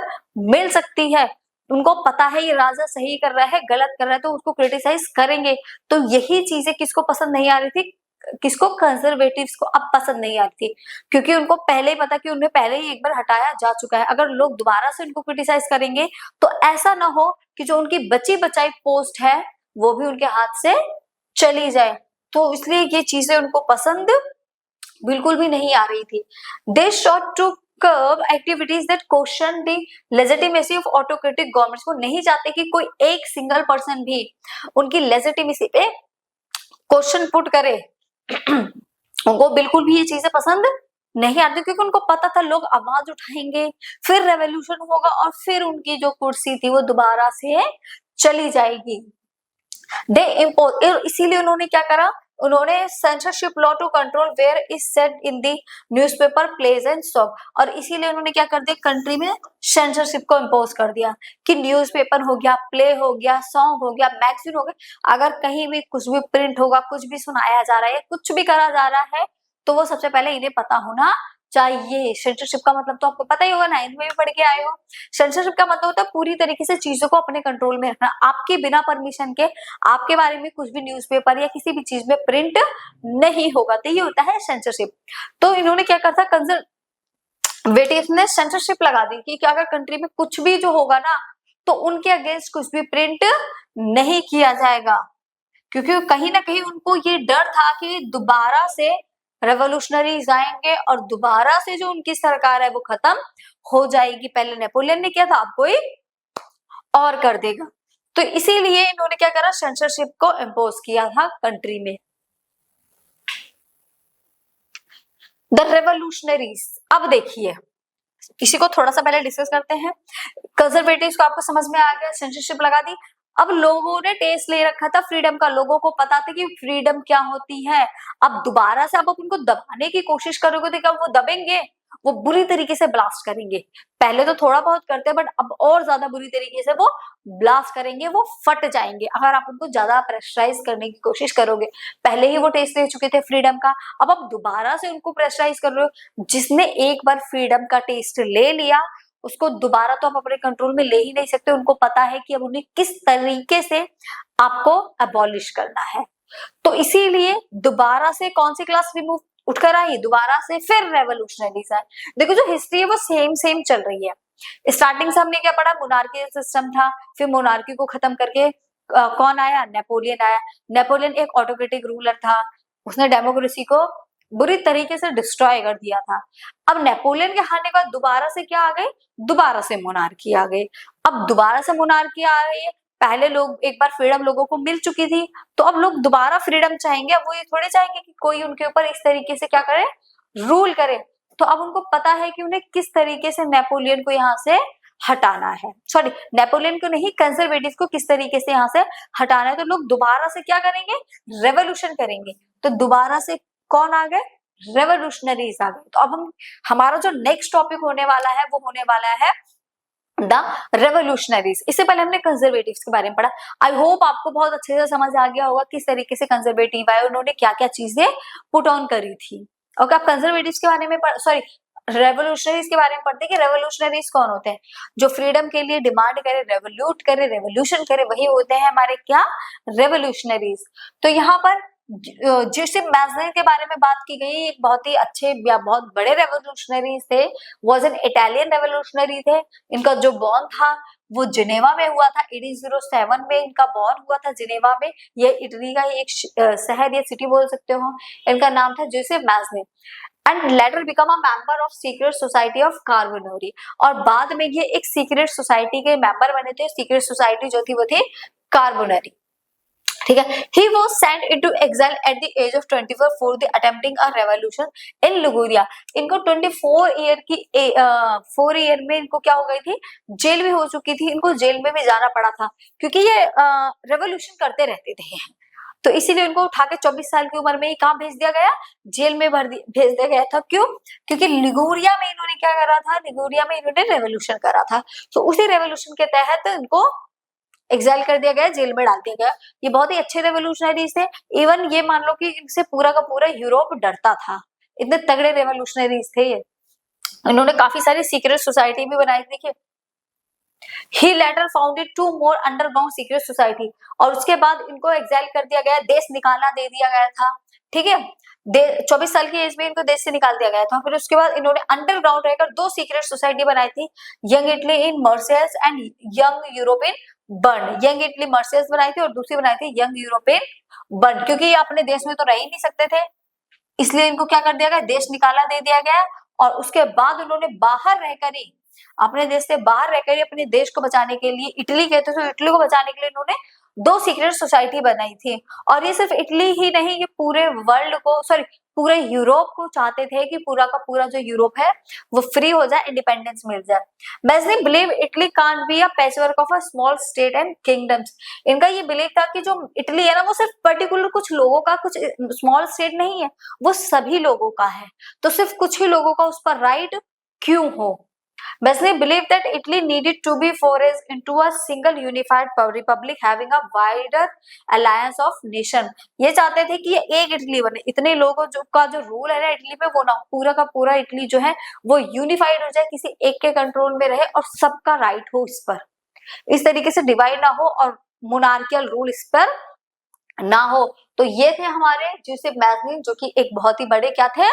मिल सकती है। उनको पता है ये राजा सही कर रहा है, गलत कर रहा है, तो उसको क्रिटिसाइज करेंगे। तो यही चीजें किसको पसंद नहीं आ रही थी? किसको? कंजर्वेटिव्स को अब पसंद नहीं आती थी, क्योंकि उनको पहले ही पता कि उन्हें पहले ही एक बार हटाया जा चुका है। अगर लोग दोबारा से उनको क्रिटिसाइज करेंगे तो ऐसा ना हो कि जो उनकी बची बचाई पोस्ट है वो भी उनके हाथ से चली जाए। तो इसलिए ये चीजें उनको पसंद बिल्कुल भी नहीं आ रही थी। They sought to curb activities that question the legitimacy of autocratic governments. को नहीं चाहते कि कोई एक सिंगल पर्सन भी उनकी लेजिटिमेसी पे क्वेश्चन पुट करे। उनको बिल्कुल भी ये चीजें पसंद नहीं आती, क्योंकि उनको पता था लोग आवाज उठाएंगे, फिर रेवोल्यूशन होगा और फिर उनकी जो कुर्सी थी वो दोबारा से चली जाएगी। दे इम्पोज, इसीलिए उन्होंने क्या करा, उन्होंने censorship law to control where is said in the newspaper, plays and song. और इसीलिए उन्होंने क्या कर दिया, कंट्री में सेंसरशिप को इम्पोज कर दिया कि न्यूज़पेपर हो गया, प्ले हो गया, सॉन्ग हो गया, मैगजीन हो गया, अगर कहीं भी कुछ भी प्रिंट होगा, कुछ भी सुनाया जा रहा है, कुछ भी करा जा रहा है, तो वो सबसे पहले इन्हें पता होना चाहिए। सेंसरशिप का मतलब तो आपको पता ही होगा, 9th में भी पढ़ के आए हो। सेंसरशिप का मतलब होता है पूरी तरीके से चीजों को अपने कंट्रोल में रखना। आपके बिना परमिशन के आपके बारे में कुछ भी न्यूज़पेपर या किसी भी चीज में प्रिंट नहीं होगा, तो ये होता है सेंसरशिप। तो इन्होंने क्या करता, कंजर्वेटिव्स ने सेंसरशिप लगा दी कि अगर कंट्री में कुछ भी जो होगा ना तो उनके अगेंस्ट कुछ भी प्रिंट नहीं किया जाएगा, क्योंकि कहीं ना कहीं उनको ये डर था कि दोबारा से रेवोल्यूशनरीज आएंगे और दोबारा से जो उनकी सरकार है वो खत्म हो जाएगी। पहले नेपोलियन ने किया था, अब कोई और कर देगा। तो इसीलिए इन्होंने क्या करा, सेंसरशिप को इम्पोज किया था कंट्री में। द रेवोल्यूशनरीज, अब देखिए इसी को थोड़ा सा पहले डिस्कस करते हैं। कंजर्वेटिव्स को आपको समझ में आ गया, सेंसरशिप लगा दी। अब लोगों ने टेस्ट ले रखा था फ्रीडम का, लोगों को पता था कि फ्रीडम क्या होती है। अब दोबारा से आप उनको दबाने की कोशिश करोगे तो क्या वो दबेंगे? वो बुरी तरीके से ब्लास्ट करेंगे। पहले तो थोड़ा बहुत करते हैं बट अब और ज्यादा बुरी तरीके से वो ब्लास्ट करेंगे, वो फट जाएंगे अगर आप उनको ज्यादा प्रेशराइज करने की कोशिश करोगे। पहले ही वो टेस्ट ले चुके थे फ्रीडम का, अब आप दोबारा से उनको प्रेशराइज कर रहे हो। जिसने एक बार फ्रीडम का टेस्ट ले लिया उसको दोबारा तो आप अपने कंट्रोल में ले ही नहीं सकते। उनको पता है कि अब उन्हें किस तरीके से आपको अबॉलिश करना है। तो इसीलिए दोबारा से कौन सी क्लास रिमूव उठकर आई, दोबारा से फिर रेवोल्यूशनरीज आए। देखो जो हिस्ट्री है वो सेम चल रही है। स्टार्टिंग से हमने क्या पढ़ा, मोनार्की सिस्टम था, फिर मोनार्की को खत्म करके कौन आया, नेपोलियन आया। नेपोलियन एक ऑटोक्रेटिक रूलर था, उसने डेमोक्रेसी को बुरी तरीके से डिस्ट्रॉय कर दिया था। अब नेपोलियन के हारने के बाद दोबारा से क्या आ गए, दोबारा से मोनार्की आ गई। अब दोबारा से मोनार्की आ रही है, पहले लोग एक बार फ्रीडम लोगों को मिल चुकी थी तो अब लोग दोबारा फ्रीडम चाहेंगे। अब वो ये थोड़े चाहेंगे कि कोई उनके ऊपर इस तरीके से क्या करे, रूल करे। तो अब उनको पता है कि उन्हें किस तरीके से नेपोलियन को यहाँ से हटाना है, सॉरी नेपोलियन को नहीं, कंजर्वेटिव को किस तरीके से यहाँ से हटाना है। तो लोग दोबारा से क्या करेंगे, रेवोल्यूशन करेंगे। तो दोबारा से कौन आ गए, रेवोल्यूशनरीज आ गए। तो अब हमारा जो नेक्स्ट टॉपिक होने वाला है वो होने वाला है द रेवोल्यूशनरीज। इससे पहले हमने कंजर्वेटिव्स के बारे में पढ़ा। आई होप आपको बहुत अच्छे से समझ आ गया होगा किस तरीके से कंजर्वेटिव आए, उन्होंने क्या क्या चीजें पुट ऑन करी थी। ओके, आप कंजर्वेटिव्स के बारे में सॉरी रेवोल्यूशनरीज के बारे में पढ़ते हैं कि रेवोल्यूशनरीज कौन होते हैं, जो फ्रीडम के लिए डिमांड करे, रेवोल्यूट करे, रेवोल्यूशन करे, वही होते हैं हमारे क्या, रेवोल्यूशनरीज। तो यहाँ पर जोसेफ मैज़नीर के बारे में बात की गई, एक बहुत ही अच्छे या बहुत बड़े रेवोल्यूशनरीज थे, वॉज एन इटालियन रेवोल्यूशनरी थे। इनका जो बॉर्न था वो जिनेवा में हुआ था, 1807 में इनका बॉर्न हुआ था जिनेवा में। ये इटली का एक शहर या सिटी बोल सकते हो। इनका नाम था Joseph Mazzini and later become a member of secret society of Carbonari. और बाद में ये एक सीक्रेट सोसाइटी के मेंबर बने थे। सीक्रेट सोसाइटी जो थी वो थी कार्बोनरी, ठीक है। He was sent into exile at the age of 24 for the attempting a revolution in Liguria। इनको 24 ईयर की 4 ईयर में इनको क्या हो गई थी, जेल भी हो चुकी थी। इनको जेल में भी जाना पड़ा था क्योंकि ये रेवोल्यूशन करते रहते थे। तो इसीलिए उनको उठा के 24 साल की उम्र में ही कहाँ भेज दिया गया, जेल में भेज दिया गया था। क्यों, क्योंकि लिगुरिया में इन्होंने क्या करा था, लिगुरिया में इन्होंने रेवोल्यूशन करा था। तो उसी रेवोल्यूशन के तहत इनको एग्जाइल कर दिया गया, जेल में डाल दिया गया। ये बहुत ही अच्छे रेवोल्यूशनरीज थे। इवन ये मान लो कि इनसे पूरा का पूरा यूरोप डरता था, इतने तगड़े रेवोल्यूशनरीज थे ये। इन्होंने काफी सारी सीक्रेट सोसाइटी भी बनाई। देखिए, He later founded 2 more underground secret society। और उसके बाद इनको एग्जाइल कर दिया गया, देश निकालना दे दिया गया था, ठीक है। 24 साल की एज में इनको देश से निकाल दिया गया था। फिर उसके बाद इन्होंने अंडरग्राउंड रहकर 2 सीक्रेट सोसाइटी बनाई थी, Young Italy in Marseilles and Young Europe in Bern. Young Italy Marseilles बनाई थी और दूसरी बनाई थी यंग यूरोप इन बर्न, क्योंकि ये अपने देश में तो रह ही नहीं सकते थे, इसलिए इनको क्या कर दिया गया, देश निकाला दे दिया गया। और उसके बाद उन्होंने बाहर रहकर ही, अपने देश से बाहर रहकर ही अपने देश को बचाने के लिए, इटली कहते थे, इटली को बचाने के लिए इन्होंने 2 सीक्रेट सोसाइटी बनाई थी। और ये सिर्फ इटली ही नहीं, ये पूरे वर्ल्ड को, सॉरी पूरे यूरोप को चाहते थे कि पूरा का पूरा जो यूरोप है वो फ्री हो जाए, इंडिपेंडेंस मिल जाए। Mazzini believe Italy can't be a patchwork of a small state and kingdoms. इनका ये बिलीव था कि जो इटली है ना वो सिर्फ पर्टिकुलर कुछ लोगों का, कुछ स्मॉल स्टेट नहीं है, वो सभी लोगों का है। तो सिर्फ कुछ ही लोगों का उस पर राइट क्यों हो। Mesny believed that Italy needed to be forged into a single unified republic having a wider alliance of nation। ये चाहते थे कि ये एक इटली बने, इतने लोगों का जो रूल है ना इटली पे वो ना, पूरा का पूरा इटली जो है वो यूनिफाइड हो जाए, किसी एक के कंट्रोल में रहे और सबका राइट हो इस पर, इस तरीके से डिवाइड ना हो और मोनार्कियल रूल इस पर ना हो। तो ये थे हमारे जोसेफ मैज़नीर, जो कि एक बहुत ही बड़े क्या थे,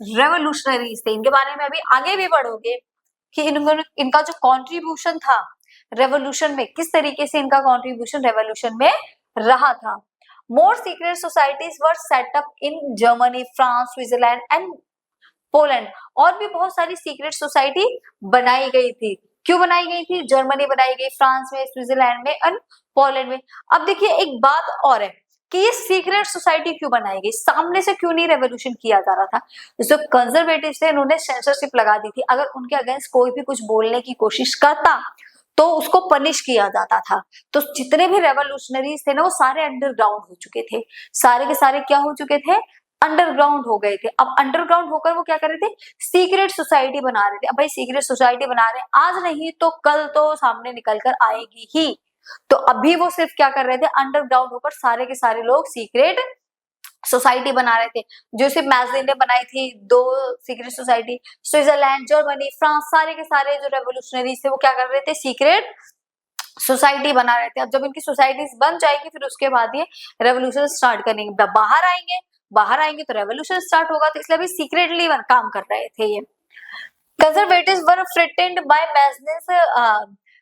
रेवोल्यूशनरीज थे। इनके बारे में अभी आगे भी पढ़ोगे कि इनका जो कंट्रीब्यूशन था रेवोल्यूशन में, किस तरीके से इनका कंट्रीब्यूशन रेवोल्यूशन में रहा था। More secret societies were set up in Germany, France, Switzerland and Poland. और भी बहुत सारी सीक्रेट सोसाइटी बनाई गई थी। क्यों बनाई गई थी, जर्मनी बनाई गई, फ्रांस में, स्विट्जरलैंड में एंड पोलैंड में। अब देखिए एक बात और है कि ये सीक्रेट सोसाइटी क्यों बनाई गई, सामने से क्यों नहीं रेवोल्यूशन किया जा रहा था। जो कंजर्वेटिव थे इन्होंने सेंसरशिप लगा दी थी, अगर उनके अगेंस्ट कोई भी कुछ बोलने की कोशिश करता तो उसको पनिश किया जाता था। तो जितने भी रेवोल्यूशनरीज थे ना वो सारे अंडरग्राउंड हो चुके थे, सारे के सारे क्या हो चुके थे, अंडरग्राउंड हो गए थे। अब अंडरग्राउंड होकर वो क्या कर रहे थे, सीक्रेट सोसाइटी बना रहे थे। अब भाई सीक्रेट सोसाइटी बना रहे हैं, आज नहीं तो कल तो सामने निकल कर आएगी ही। तो अभी वो सिर्फ क्या कर रहे थे, अंडरग्राउंड होकर सारे के सारे लोग सीक्रेट सोसाइटी बना रहे थे। जो सिर्फ मैगजीन ने बनाई थी 2 secret society, Switzerland, Germany, France, सारे के सारे जो रेवोल्यूशनरीज थे वो क्या कर रहे थे, सीक्रेट सोसाइटी बना रहे थे। अब जब इनकी सोसाइटीज बन जाएगी फिर उसके बाद ये रेवोल्यूशन स्टार्ट करेंगे, बाहर आएंगे तो रेवोल्यूशन स्टार्ट होगा। तो इसलिए अभी सीक्रेटली काम कर रहे थे ये। Conservatives were threatened bye मैग्नेस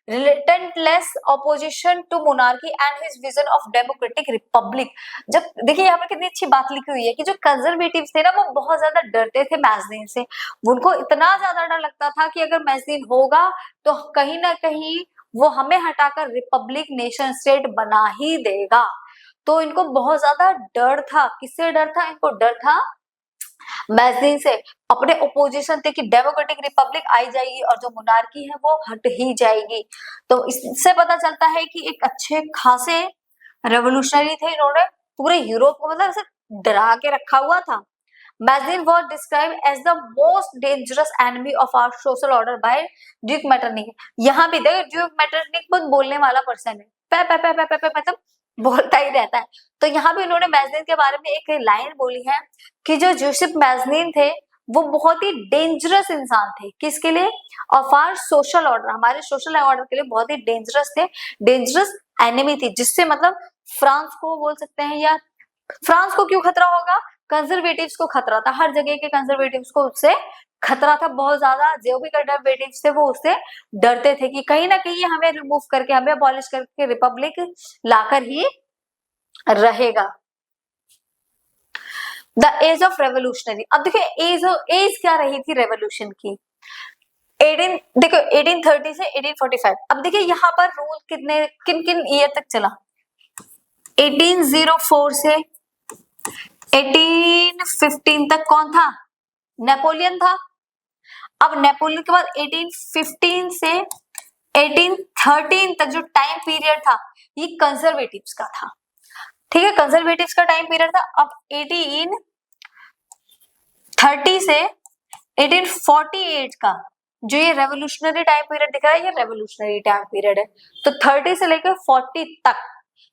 relentless opposition to monarchy and his vision of democratic republic। जब देखिए यहाँ पर कितनी अच्छी बात लिखी हुई है कि जो कंजर्वेटिव्स थे ना वो बहुत ज्यादा डरते थे मैगजीन से। उनको इतना ज्यादा डर लगता था कि अगर मैगजीन होगा तो कहीं ना कहीं वो हमें हटाकर रिपब्लिक नेशन स्टेट बना ही देगा। तो इनको बहुत ज्यादा डर था। किससे डर था? इनको डर था मैगजीन से। अपने ओपोजिशन थे कि डेमोक्रेटिक रिपब्लिक आई जाएगी और जो मोनार्की है वो हट ही जाएगी। तो इससे पता चलता है कि एक अच्छे खासे रेवोल्यूशनरी थे। इन्होंने पूरे यूरोप को मतलब ऐसे डरा के रखा हुआ था। Magazine was describe as the most dangerous enemy of our social order by Duke Metternich. यहाँ भी देखो ड्यूक मैटरनिक बहुत बोलने वाला पर्सन है, मतलब बोलता ही रहता है। तो यहाँ भी उन्होंने मैगजीन के बारे में एक लाइन बोली है कि जो जोसेफ मैगजीन थे वो बहुत ही डेंजरस इंसान थे। किसके लिए? ऑफ आवर सोशल ऑर्डर, हमारे सोशल ऑर्डर के लिए बहुत ही डेंजरस थे, डेंजरस एनिमी थी। जिससे मतलब फ्रांस को बोल सकते हैं, या फ्रांस को क्यों खतरा होगा? कंजर्वेटिव्स को खतरा था, हर जगह के कंजर्वेटिव्स को उससे खतरा था बहुत ज्यादा। जो भी कंजर्वेटिव्स थे वो उससे डरते थे कि कहीं ना कहीं हमें रिमूव करके, हमें अबॉलिश करके रिपब्लिक लाकर ही रहेगा। The age of revolutionary. अब देखिए एज क्या रही थी रेवोल्यूशन की? 1830 से 1845। अब देखिए यहाँ पर रूल किन किन ईयर तक चला? 1804 से 1815 तक कौन था? नेपोलियन था। अब नेपोलियन के बाद 1815 से 1813 तक जो टाइम पीरियड था ये कंजर्वेटिव्स का था। ठीक है, कंजर्वेटिव्स का टाइम पीरियड था। अब 1830 से 1848 का जो ये रेवोल्यूशनरी टाइम पीरियड दिख रहा है, ये रेवोल्यूशनरी टाइम पीरियड है। तो 30 से लेकर 40 तक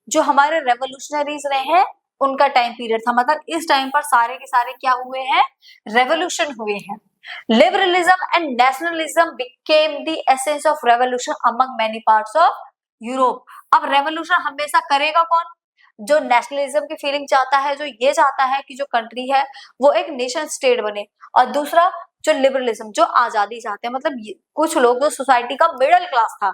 जो हमारे रेवोल्यूशनरीज रहे हैं उनका टाइम पीरियड था। मतलब इस टाइम पर सारे के सारे क्या हुए हैं? रेवोल्यूशन हुए हैं। Liberalism and nationalism became the essence of revolution among many parts of Europe. अब रेवोल्यूशन हमेशा करेगा कौन? जो नेशनलिज्म की फीलिंग चाहता है, जो ये चाहता है कि जो कंट्री है वो एक नेशन स्टेट बने, और दूसरा जो लिबरलिज्म, जो आजादी चाहते हैं। मतलब कुछ लोग, जो सोसाइटी का मिडिल क्लास था,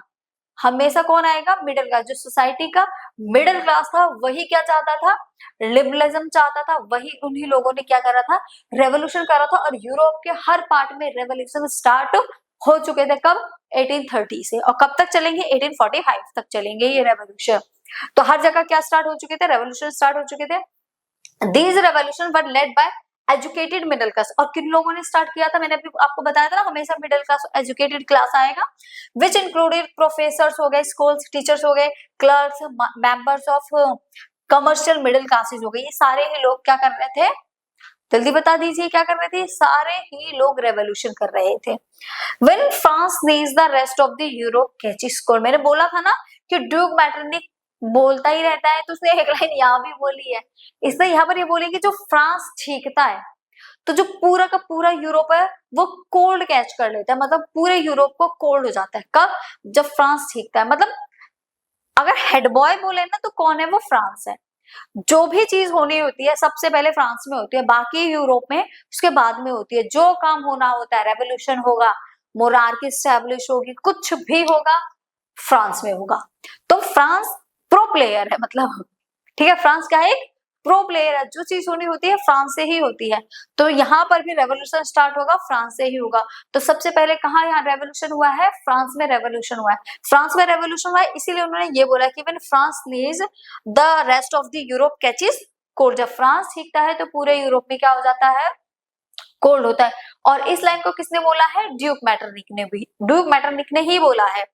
हमेशा कौन आएगा? Middle class. जो सोसाइटी का मिडिल क्लास था वही क्या चाहता था? लिबरलिज्म चाहता था। वही उन्हीं लोगों ने क्या करा था? रेवोल्यूशन करा था। और यूरोप के हर पार्ट में रेवोल्यूशन स्टार्ट हो चुके थे। कब? 1830 से। और कब तक चलेंगे? 1845 तक चलेंगे ये रेवोल्यूशन। तो हर जगह क्या स्टार्ट हो चुके थे? रेवोल्यूशन स्टार्ट हो चुके थे। These revolution were led by educated middle class. और किन लोगों ने स्टार्ट किया था? मैंने अभी आपको बताया था ना, हमेशा मिडिल क्लास, एजुकेटेड क्लास आएगा। विच इंक्लूडेड प्रोफेसर्स हो गए, स्कूल्स टीचर्स हो गए, clerks, members of commercial middle classes हो गए। ये सारे ही लोग क्या कर रहे थे? जल्दी बता दीजिए क्या कर रहे थे? सारे ही लोग रेवोल्यूशन कर रहे थे। When France needs the rest of the Europe catches score। मैंने बोला था ना कि ड्यूक मैटरनिक बोलता ही रहता है, तो उसने एक लाइन यहाँ भी बोली है। इसने यहाँ पर ये बोली कि जो फ्रांस छींकता है तो जो पूरा का पूरा यूरोप है वो कोल्ड कैच कर लेता है। मतलब पूरे यूरोप को कोल्ड हो जाता है। कब? जब फ्रांस छींकता है। मतलब अगर हेड बॉय बोले ना तो कौन है? वो फ्रांस है। जो भी चीज होनी होती है सबसे पहले फ्रांस में होती है, बाकी यूरोप में उसके बाद में होती है। जो काम होना होता है, रेवोल्यूशन होगा, मोनार्की स्टैब्लिश होगी, कुछ भी होगा, फ्रांस में होगा। तो फ्रांस प्रो प्लेयर है, मतलब ठीक है, फ्रांस क्या है? एक प्रो प्लेयर है। जो चीज होनी होती है फ्रांस से ही होती है। तो यहाँ पर भी रेवोल्यूशन स्टार्ट होगा फ्रांस से ही होगा। तो सबसे पहले कहाँ यहाँ रेवोल्यूशन हुआ है? फ्रांस में रेवोल्यूशन हुआ है। फ्रांस में रेवोल्यूशन हुआ है, इसीलिए उन्होंने ये बोला कि when France needs the rest of the Europe catches cold. जब फ्रांस छींकता है तो पूरे यूरोप में क्या हो जाता है? कोल्ड होता है। और इस लाइन को किसने बोला है? ड्यूक मैटरनिक ने भी, ड्यूक मैटरनिक ने ही बोला है।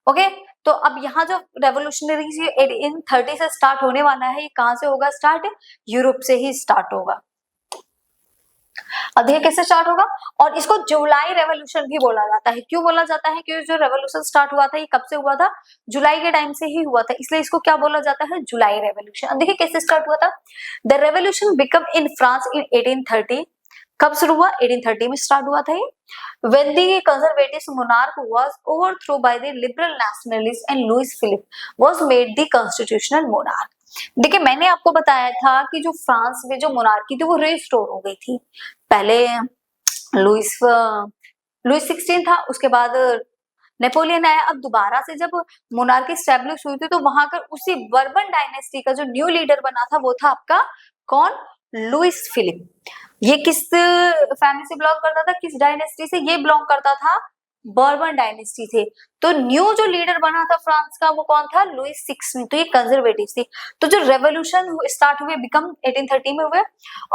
ओके, तो अब यहाँ जो रेवोल्यूशनरी 1830 से स्टार्ट होने वाला है, ये कहां से होगा स्टार्ट? यूरोप से ही स्टार्ट होगा। अब देखिए कैसे स्टार्ट होगा, और इसको जुलाई रेवोल्यूशन भी बोला जाता है। क्यों बोला जाता है? क्योंकि जो रेवोल्यूशन स्टार्ट हुआ था ये कब से हुआ था? जुलाई के टाइम से ही हुआ था, इसलिए इसको क्या बोला जाता है? जुलाई रेवोल्यूशन। अब देखिए कैसे स्टार्ट हुआ था। The revolution become in France in 1830। कब शुरू हुआ? 1830 में स्टार्ट हुआ था ये। When the conservative monarch was overthrown by the liberal nationalists and Louis Philippe was made the constitutional monarch। देखिए मैंने आपको बताया था कि जो फ्रांस में जो मोनार्की थी वो रिस्टोर हो गई थी। पहले लुइस 16 था, उसके बाद नेपोलियन आया। अब दोबारा से जब मोनार्की स्टैब्लिश हुई थी तो वहां कर उसी बर्बन डायनेस्टी का जो न्यू लीडर बना था वो था आपका कौन? Louis Philippe. ये किस फैमिली से बिलोंग करता था? किस डायनेस्टी से? ये बिलोंग करता था बर्बन डायनेस्टी थे। तो न्यू जो लीडर बना था फ्रांस का वो कौन था? लुइस 16। तो ये कंजर्वेटिव थी। तो जो रेवोल्यूशन स्टार्ट हुए बिकम 1830 में हुए,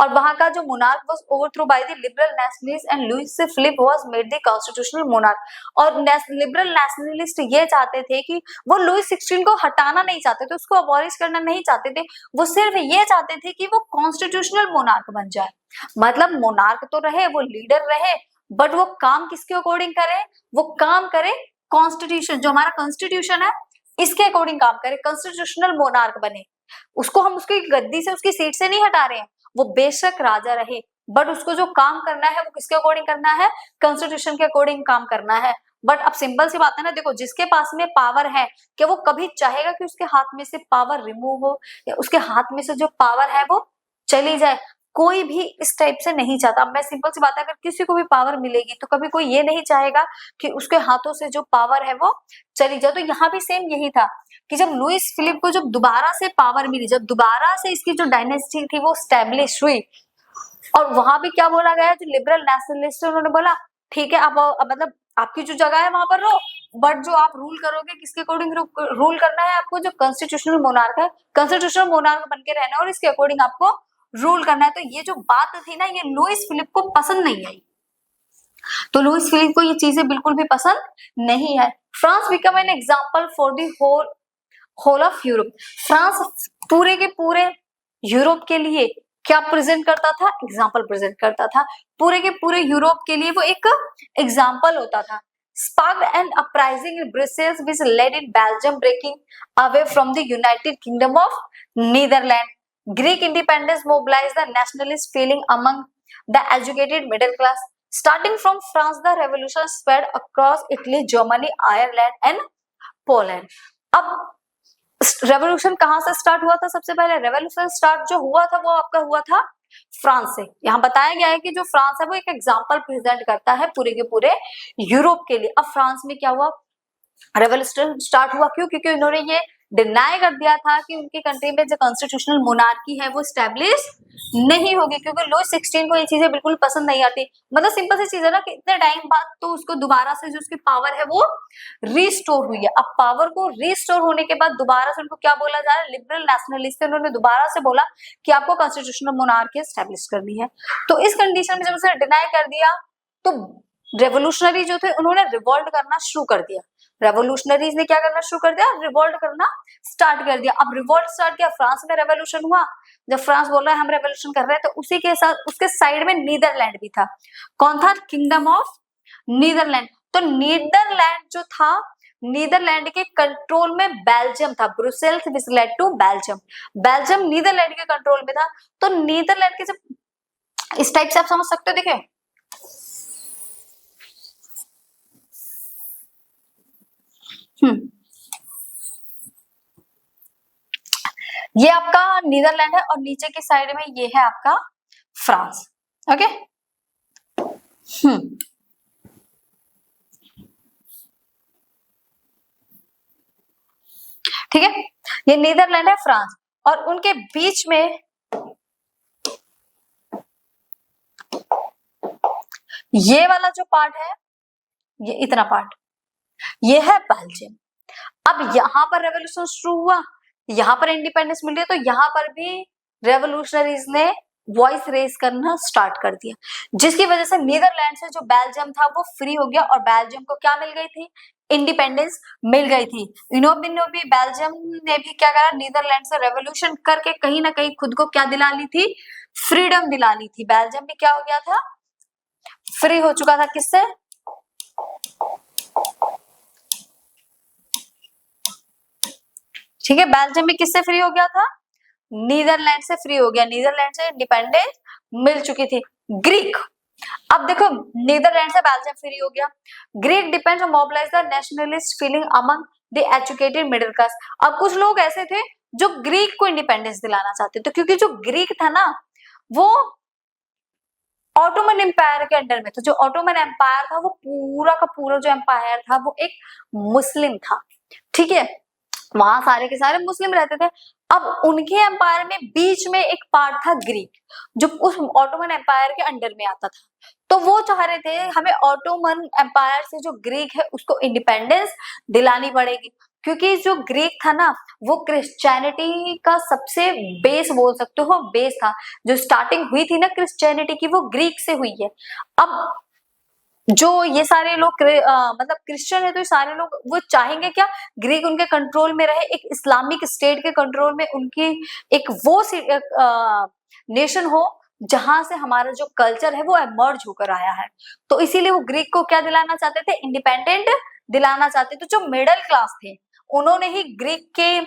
और वहां का जो monarch was overthrow by the liberal nationalist and Louis Philippe was made the constitutional monarch. और लिबरल नेशनलिस्ट ये चाहते थे कि वो लुइस 16 को हटाना नहीं चाहते थे, उसको अबॉलिश करना नहीं चाहते थे, वो सिर्फ ये चाहते थे कि वो कॉन्स्टिट्यूशनल मोनार्क बन जाए। मतलब मोनार्क तो रहे, वो लीडर रहे, बट वो काम किसके अकॉर्डिंग करे? वो काम करे कॉन्स्टिट्यूशन, जो हमारा कॉन्स्टिट्यूशन है इसके अकॉर्डिंग काम करे, कॉन्स्टिट्यूशनल मोनार्क बने। उसको हम उसकी गद्दी से, उसकी सीट से नहीं हटा रहे हैं, वो बेशक राजा रहे, बट उसको जो काम करना है वो किसके अकॉर्डिंग करना है? कॉन्स्टिट्यूशन के अकॉर्डिंग काम करना है। बट अब सिंपल सी बात है ना, देखो जिसके पास में पावर है कि वो कभी चाहेगा कि उसके हाथ में से पावर रिमूव हो या उसके हाथ में से जो पावर है वो चली जाए? कोई भी इस टाइप से नहीं चाहता। अब मैं सिंपल सी बात है, अगर किसी को भी पावर मिलेगी तो कभी कोई ये नहीं चाहेगा कि उसके हाथों से जो पावर है वो चली जाए। तो यहाँ भी सेम यही था कि जब लुइस फिलिप को जब दोबारा से पावर मिली, जब दोबारा से इसकी जो डायनेस्टी थी वो स्टैब्लिश हुई, और वहां भी क्या बोला गया? जो लिबरल नेशनलिस्ट है उन्होंने बोला ठीक है आप मतलब आपकी जो जगह है वहां पर रहो, बट जो आप रूल करोगे किसके अकॉर्डिंग रूल करना है आपको? जो कॉन्स्टिट्यूशनल मोनार्क है, कॉन्स्टिट्यूशनल मोनार्क बन के रहना है और इसके अकॉर्डिंग आपको रूल करना है। तो ये जो बात थी ना, ये लुइस फिलिप को पसंद नहीं आई। तो लुइस फिलिप को ये चीजें बिल्कुल भी पसंद नहीं है। France become an example for the whole of Europe. France पूरे के पूरे यूरोप के लिए क्या प्रेजेंट करता था? एग्जाम्पल प्रेजेंट करता था। पूरे के पूरे यूरोप के लिए वो एक एग्जाम्पल होता था। Sparked an uprising in Brussels which led in Belgium breaking away from the United Kingdom of Netherlands. Greek independence mobilized the nationalist feeling among the educated middle class. Starting from France, the revolution spread across Italy, Germany, Ireland and Poland. अब revolution कहां से start हुआ था? सबसे पहले revolution start जो हुआ था वो आपका हुआ था फ्रांस से। यहाँ बताया गया है कि जो फ्रांस है वो एक एग्जाम्पल प्रेजेंट करता है पूरे के पूरे यूरोप के लिए। अब फ्रांस में क्या हुआ? रेवोल्यूशन स्टार्ट हुआ। क्यों? क्योंकि उन्होंने ये डिनाई कर दिया था कि उनकी कंट्री में जो कॉन्स्टिट्यूशनल मोनार्की है वो स्टैब्लिश नहीं होगी, क्योंकि लुइस 16 को ये चीजें बिल्कुल पसंद नहीं आती। मतलब सिंपल सी चीज है ना कि इतने टाइम बाद तो उसको दोबारा से जो उसकी पावर है वो रिस्टोर हुई है। अब पावर को रिस्टोर होने के बाद दोबारा से उनको क्या बोला जा रहा है? लिबरल नेशनलिस्ट थे, उन्होंने दोबारा से बोला कि आपको कॉन्स्टिट्यूशनल मोनार्की स्टैब्लिश करनी है। तो इस कंडीशन में जब उसे डिनाई कर दिया तो रेवोल्यूशनरी जो थे उन्होंने रिवोल्ट करना शुरू कर दिया। रेवोल्यूशनरीज ने क्या करना शुरू कर दिया? रिवोल्ट करना स्टार्ट कर दिया। अब रिवोल्ट स्टार्ट किया, फ्रांस में रेवोल्यूशन हुआ। जब फ्रांस बोल रहा है हम रेवोल्यूशन कर रहे हैं, तो उसी के साथ उसके साइड में नीदरलैंड भी था। कौन था? Kingdom of Netherland. तो नीदरलैंड जो था, नीदरलैंड के कंट्रोल में बेल्जियम था। Brussels which led to Belgium. Belgium Netherland के कंट्रोल में था। तो नीदरलैंड के जब इस टाइप से आप समझ सकते हो, देखिए ये आपका नीदरलैंड है और नीचे की साइड में ये है आपका फ्रांस। ओके। ठीक है, ये नीदरलैंड है, फ्रांस, और उनके बीच में ये वाला जो पार्ट है, ये इतना पार्ट, ये है बेल्जियम। अब यहाँ पर रेवोल्यूशन शुरू हुआ, यहाँ पर इंडिपेंडेंस मिल रही है, तो यहाँ पर भी रेवोल्यूशनरीज ने वॉइस रेज करना स्टार्ट कर दिया, जिसकी वजह से नीदरलैंड से जो बेल्जियम था वो फ्री हो गया और बेल्जियम को क्या मिल गई थी? इंडिपेंडेंस मिल गई थी। इन्होंने भी, बेल्जियम ने भी क्या करा, नीदरलैंड से रेवोल्यूशन करके कहीं ना कहीं खुद को क्या दिला ली थी, फ्रीडम दिला ली थी। बेल्जियम भी क्या हो गया था, फ्री हो चुका था किससे, ठीक है, बेल्जियम भी किससे फ्री हो गया था, नीदरलैंड से फ्री हो गया, नीदरलैंड से इंडिपेंडेंस मिल चुकी थी। ग्रीक, अब देखो नीदरलैंड से बेल्जियम फ्री हो गया। Greek depends on mobilise the nationalist feeling among the educated middle class. अब कुछ लोग ऐसे थे जो ग्रीक को इंडिपेंडेंस दिलाना चाहते थे, क्योंकि जो ग्रीक था ना वो ऑटोमन एम्पायर के अंडर में था। जो ऑटोमन एम्पायर था वो पूरा का पूरा जो एम्पायर था वो एक मुस्लिम था, ठीक है, वहां सारे के सारे मुस्लिम रहते थे। अब उनके एम्पायर में बीच में एक पार्ट था ग्रीक, जो उस ऑटोमन एम्पायर के अंडर में आता था। तो वो चाह रहे थे हमें ऑटोमन एम्पायर से जो ग्रीक है उसको इंडिपेंडेंस दिलानी पड़ेगी, क्योंकि जो ग्रीक था ना वो क्रिश्चियनिटी का सबसे बेस बोल सकते हो, बेस था। जो स्टार्टिंग हुई थी ना क्रिश्चियनिटी की वो ग्रीक से हुई है। अब जो ये सारे लोग मतलब क्रिश्चियन है तो ये सारे लोग वो चाहेंगे क्या, ग्रीक उनके कंट्रोल में रहे, एक इस्लामिक स्टेट के कंट्रोल में उनकी एक वो नेशन हो जहां से हमारा जो कल्चर है वो एमर्ज होकर आया है। तो इसीलिए वो ग्रीक को क्या दिलाना चाहते थे, इंडिपेंडेंट दिलाना चाहते थे। जो मिडिल क्लास थे उन्होंने ही ग्रीक के